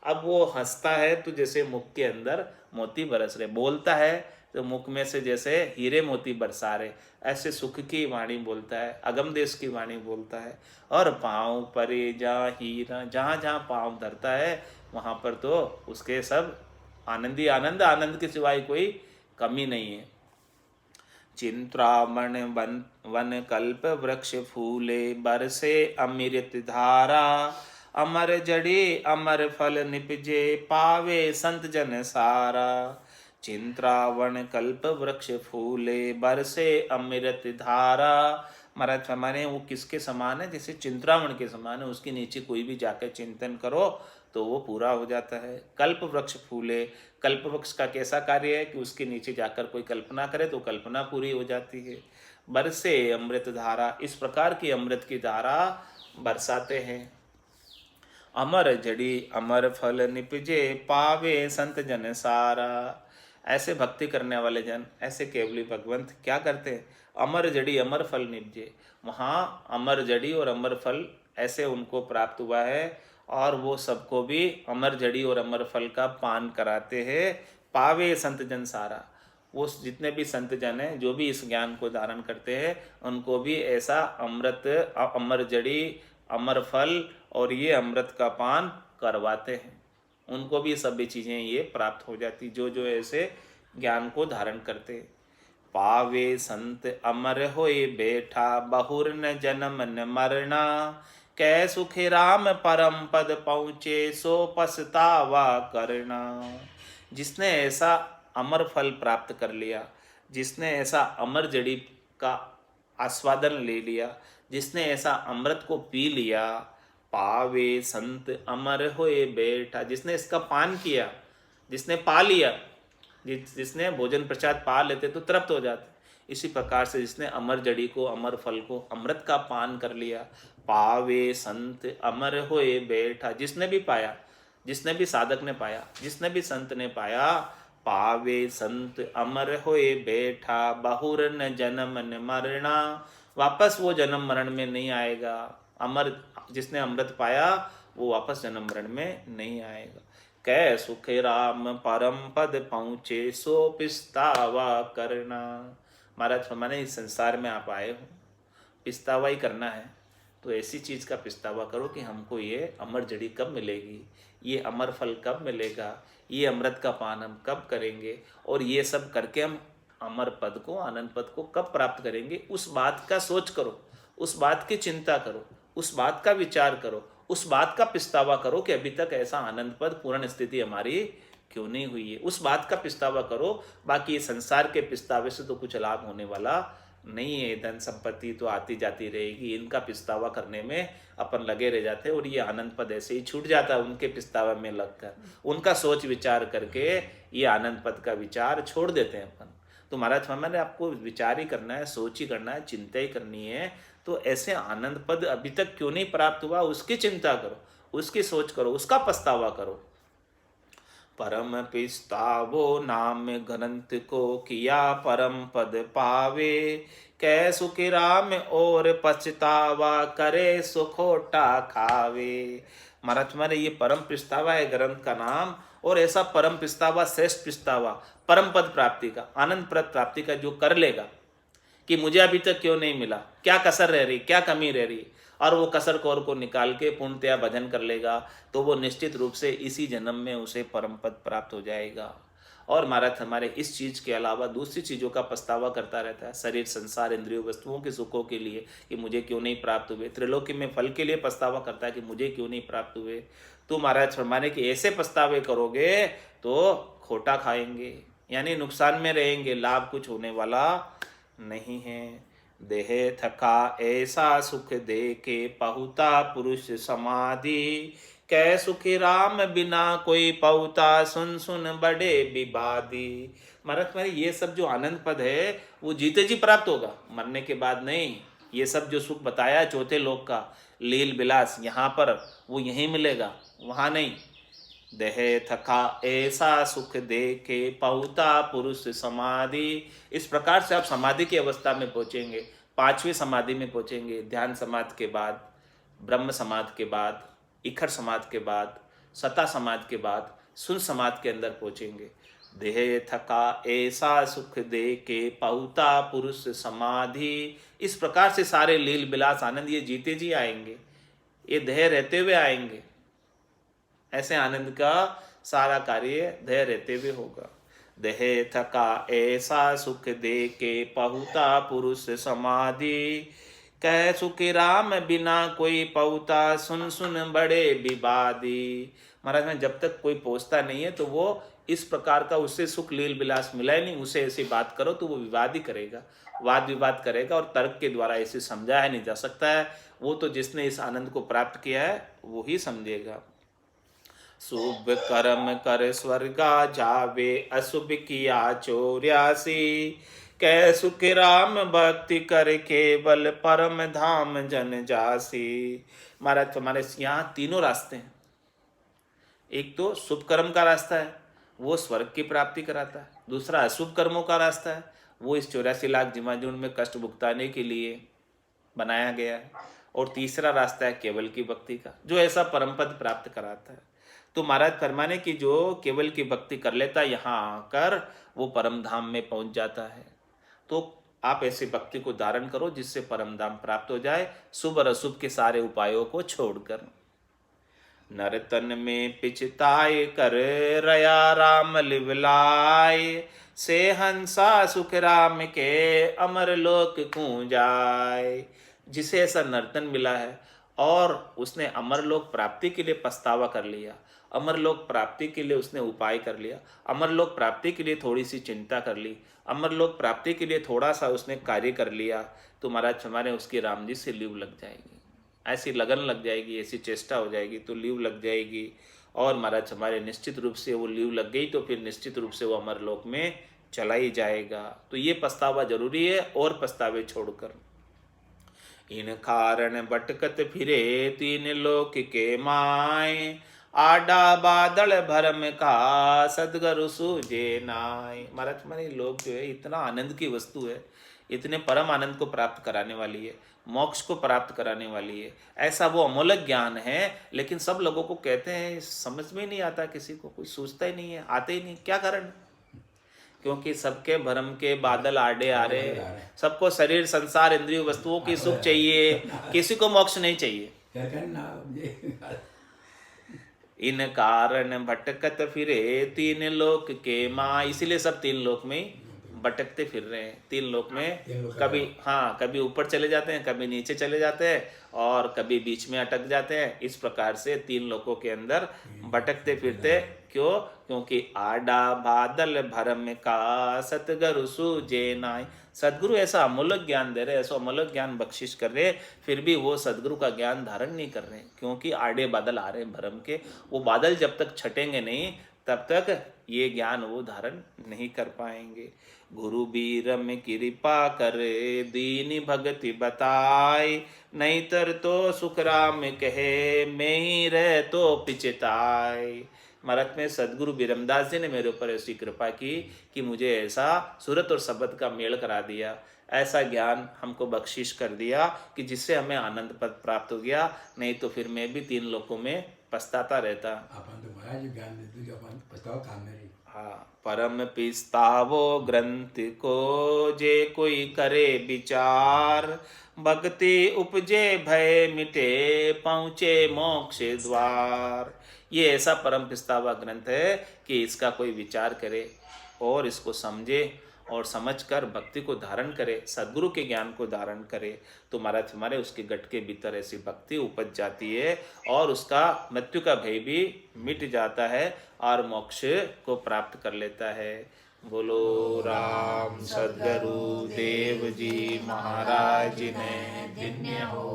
अब वो हंसता है तो जैसे मुख के अंदर मोती बरस रहे, बोलता है तो मुख में से जैसे हीरे मोती बरसा रहे, ऐसे सुख की वाणी बोलता है, अगम देश की वाणी बोलता है। और पाँव परे जा हीरा, जहाँ जहाँ पाँव धरता है वहाँ पर तो उसके सब आनंदी आनंद, आनंद के सिवाय कोई कमी नहीं है। चिंतामण वन वन कल्प वृक्ष फूले, बरसे अमृत धारा, अमर जड़े अमर फल निपजे, पावे संत जन सारा। चिंतावण कल्प वृक्ष फूले, बरसे अमृत धारा। महाराज हमारे वो किसके समान है? जैसे चिंतावण के समान है, उसके नीचे कोई भी जाकर चिंतन करो तो वो पूरा हो जाता है। कल्प वृक्ष फूले, कल्प वृक्ष का कैसा कार्य है कि उसके नीचे जाकर कोई कल्पना करे तो कल्पना पूरी हो जाती है। बरसे अमृत धारा, इस प्रकार की अमृत की धारा बरसाते हैं। अमर जड़ी अमर फल निपजे, पावे संत जन सारा। ऐसे भक्ति करने वाले जन, ऐसे केवली भगवंत क्या करते हैं? अमर जड़ी अमर फल निपजे, वहाँ अमर जड़ी और अमर फल ऐसे उनको प्राप्त हुआ है, और वो सबको भी अमर जड़ी और अमर फल का पान कराते हैं। पावे संत जन सारा, वो जितने भी संत जन हैं जो भी इस ज्ञान को धारण करते हैं उनको भी ऐसा अमृत, अमर जड़ी, अमर फल और ये अमृत का पान करवाते हैं। उनको भी सभी चीज़ें ये प्राप्त हो जाती जो जो ऐसे ज्ञान को धारण करते हैं। पावे संत अमर होए बैठा, बहुर न जन्म न मरना, कै सुखे राम परम पद पहुँचे, सो पछतावा करना। जिसने ऐसा अमर फल प्राप्त कर लिया, जिसने ऐसा अमर जड़ी का आस्वादन ले लिया, जिसने ऐसा अमृत को पी लिया, पावे संत अमर होए बैठा, जिसने इसका पान किया, जिसने पा लिया, जिसने भोजन प्रसाद पा लेते तो तृप्त हो जाते, इसी प्रकार से जिसने अमर जड़ी को, अमर फल को, अमृत का पान कर लिया, पावे संत अमर होए बैठा। जिसने भी पाया, जिसने भी साधक ने पाया, जिसने भी संत ने पाया, पावे संत अमर होए बैठा, बहुर न जन्म न मरना। वापस वो जन्म मरण में नहीं आएगा। अमर जिसने अमृत पाया वो वापस जन्म मरण में नहीं आएगा। कै सुख राम परम पद पहुँचे, सो पिस्तावा करना। महाराज फरमाने इस संसार में आप आए हो, पिस्तावा ही करना है, तो ऐसी चीज़ का पिस्तावा करो कि हमको ये अमर जड़ी कब मिलेगी, ये अमर फल कब मिलेगा, ये अमृत का पान हम कब करेंगे, और ये सब करके हम अमर पद को, आनंद पद को कब प्राप्त करेंगे। उस बात का सोच करो, उस बात की चिंता करो, उस बात का विचार करो, उस बात का पिस्तावा करो कि अभी तक ऐसा आनंद पद पूर्ण स्थिति हमारी क्यों नहीं हुई है। उस बात का पिस्तावा करो। बाकी ये संसार के पिस्तावे से तो कुछ लाभ होने वाला नहीं है। धन संपत्ति तो आती जाती रहेगी, इनका पिस्तावा करने में अपन लगे रह जाते हैं और ये आनंद पद ऐसे ही छूट जाता है उनके पिस्तावा में लगकर। उनका सोच विचार करके ये आनंद पद का विचार छोड़ देते हैं अपन। तो महाराज हमारे आपको विचार ही करना है, सोच ही करना है, चिंता ही करनी है। तो ऐसे आनंद पद अभी तक क्यों नहीं प्राप्त हुआ, उसकी चिंता करो, उसकी सोच करो, उसका पछतावा करो। परम पिस्तावो नाम ग्रंथ को, किया परम पद पावे, कै सुख राम और पछतावा, करे सुखोटा खावे। महाराज तुम्हारे ये परम पिस्तावा है ग्रंथ का नाम, और ऐसा परम पिस्तावा, श्रेष्ठ पिस्तावा, परम पद प्राप्ति का, आनंद पद प्राप्ति का जो कर लेगा कि मुझे अभी तक क्यों नहीं मिला, क्या कसर रह रही, क्या कमी रह रही, और वो कसर कौर को निकाल के पूर्णतया भजन कर लेगा तो वो निश्चित रूप से इसी जन्म में उसे परम पद प्राप्त हो जाएगा। और महाराज हमारे इस चीज़ के अलावा दूसरी चीज़ों का पछतावा करता रहता है, शरीर, संसार, इंद्रियों, वस्तुओं के सुखों के लिए कि मुझे क्यों नहीं प्राप्त हुए, त्रिलोकी में फल के लिए पछतावा करता है कि मुझे क्यों नहीं प्राप्त हुए। तो महाराज फरमाने कि ऐसे पछतावे करोगे तो खोटा खाएंगे, यानी नुकसान में रहेंगे, लाभ कुछ होने वाला नहीं है। देह थका ऐसा सुख दे के, पहुता पुरुष समाधि, कै सुखी राम बिना कोई पहुता, सुन सुन बड़े विवादी। महाराज तुम्हारे ये सब जो आनंद पद है वो जीते जी प्राप्त होगा, मरने के बाद नहीं। ये सब जो सुख बताया चौथे लोक का लील विलास, यहाँ पर वो यहीं मिलेगा, वहाँ नहीं। देह थका ऐसा सुख दे के, पहुता पुरुष समाधि। इस प्रकार से आप समाधि की अवस्था में पहुँचेंगे, पांचवी समाधि में पहुँचेंगे। ध्यान समाधि के बाद, ब्रह्म समाधि के बाद, इखर समाधि के बाद, सता समाधि के बाद सुन समाधि के अंदर पहुँचेंगे। देह थका ऐसा सुख दे के, पहुता पुरुष समाधि। इस प्रकार से सारे लील विलास आनंद ये जीते जी आएंगे, ये देह रहते हुए आएंगे। ऐसे आनंद का सारा कार्य देह रहते हुए होगा। देह थका ऐसा सुख दे के पहुता पुरुष समाधि। कह सुखी राम बिना कोई पहुता सुन सुन बड़े विवादी। महाराज में जब तक कोई पहुंचता नहीं है तो वो इस प्रकार का उससे सुख लील विलास मिला ही नहीं, उसे ऐसी बात करो तो वो विवाद ही करेगा, वाद विवाद करेगा और तर्क के द्वारा ऐसे समझाया नहीं जा सकता है। वो तो जिसने इस आनंद को प्राप्त किया है वो ही समझेगा। शुभ कर्म कर स्वर्गा जावे अशुभ किया चौर्यासी। कै सुख राम भक्ति कर केवल परम धाम जन जासी। महाराज हमारे यहाँ तीनों रास्ते हैं। एक तो शुभ कर्म का रास्ता है, वो स्वर्ग की प्राप्ति कराता है। दूसरा अशुभ कर्मों का रास्ता है, वो इस 84 लाख जीवाणुओं में कष्ट भुगताने के लिए बनाया गया है। और तीसरा रास्ता है केवल की भक्ति का, जो ऐसा परम पद प्राप्त कराता है। तो महाराज फरमाने की जो केवल की भक्ति कर लेता है यहाँ आकर वो परम धाम में पहुंच जाता है। तो आप ऐसे भक्ति को धारण करो जिससे परम धाम प्राप्त हो जाए, शुभ और अशुभ के सारे उपायों को छोड़कर। नर तन में पिछताए कर रया राम लिवलाय। से हंसा सुख राम के अमर लोक कूं जाए। जिसे ऐसा नर्तन मिला है और उसने अमरलोक प्राप्ति के लिए पछतावा कर लिया, अमरलोक प्राप्ति के लिए उसने उपाय कर लिया, अमरलोक प्राप्ति के लिए थोड़ी सी चिंता कर ली, अमरलोक प्राप्ति के लिए थोड़ा सा उसने कार्य कर लिया, तो महाराज हमारे उसकी राम जी से लीव लग जाएगी, ऐसी लगन लग जाएगी, ऐसी चेष्टा हो जाएगी तो लीव लग जाएगी। और महाराज हमारे निश्चित रूप से वो लीव लग गई तो फिर निश्चित रूप से वो अमरलोक में चला ही जाएगा। तो ये पछतावा जरूरी है और पछतावे छोड़कर। इन कारण भटकत फिरे तीन लोक के माय। आडा बादल भरम का सदगुरु सूझे नाय। महाराज हमारे लोग जो है इतना आनंद की वस्तु है, इतने परम आनंद को प्राप्त कराने वाली है, मोक्ष को प्राप्त कराने वाली है, ऐसा वो अमूल्य ज्ञान है। लेकिन सब लोगों को कहते हैं समझ में नहीं आता, किसी को कोई सोचता ही नहीं है, आते ही नहीं। क्या कारण? क्योंकि सबके भरम के बादल आड़े आ रहे, सबको शरीर संसार इंद्रिय वस्तुओं की सुख चाहिए, किसी को मोक्ष नहीं चाहिए। इन कारण भटकत फिरे तीन लोक के माँ। इसीलिए सब तीन लोक में भटकते फिर रहे हैं। तीन लोक में कभी कभी ऊपर चले जाते हैं, कभी नीचे चले जाते हैं और कभी बीच में अटक जाते हैं। इस प्रकार से तीन लोकों के अंदर भटकते फिरते। क्यों? क्योंकि आडा बादल भरम का सतगुरु सूझे नाय। सदगुरु ऐसा अमूल्य ज्ञान दे रहे, ऐसा अमूल्य ज्ञान बख्शिश कर रहे, फिर भी वो सदगुरु का ज्ञान धारण नहीं कर रहे, क्योंकि आड़े बादल आ रहे हैं भरम के। वो बादल जब तक छटेंगे नहीं तब तक ये ज्ञान वो धारण नहीं कर पाएंगे। गुरु बीर में कृपा करे दीनी भगति बताए। नहीं तर तो सुख राम कहे मैं ही रह तो पिछताए। महाराज में सदगुरु बिरमदास जी ने मेरे ऊपर ऐसी कृपा की कि मुझे ऐसा सूरत और शब्द का मेल करा दिया, ऐसा ज्ञान हमको बख्शिश कर दिया कि जिससे हमें आनंद पद प्राप्त हो गया। नहीं तो फिर मैं भी तीन लोकों में पछताता रहता। परम पिस्तावो ग्रंथ को जे कोई करे विचार। भक्ति उपजे भय मिटे पहुँचे मोक्ष द्वार। ये ऐसा परम पिस्तावा ग्रंथ है कि इसका कोई विचार करे और इसको समझे और समझकर भक्ति को धारण करे, सद्गुरु के ज्ञान को धारण करे, तो महाराज हमारे उसके गट के भीतर ऐसी भक्ति उपज जाती है और उसका मृत्यु का भय भी मिट जाता है और मोक्ष को प्राप्त कर लेता है। बोलो राम सद्गुरु देव जी महाराज ने धन्य हो।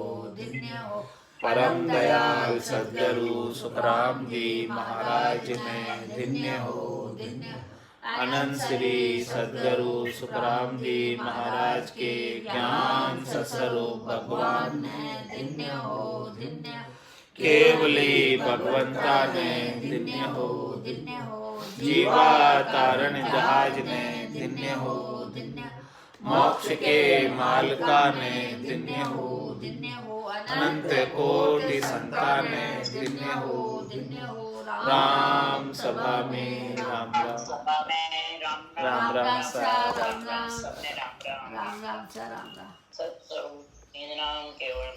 परम दयाल सद्गुरु सुखराम जी महाराज ने धन्य हो। अनंत श्री सद्गुरु सुखराम जी महाराज के ज्ञान स्वरूप भगवान ने धन्य हो। केवली भगवंता ने धन्य हो। जीवा तारण जहाज ने धन्य हो। मोक्ष के मालका ने धन्य हो। अनंत कोटि संतान ने धन्य हो। राम सभा में राम राम राम सा राम। सत्स्वरूप निज नाम केवल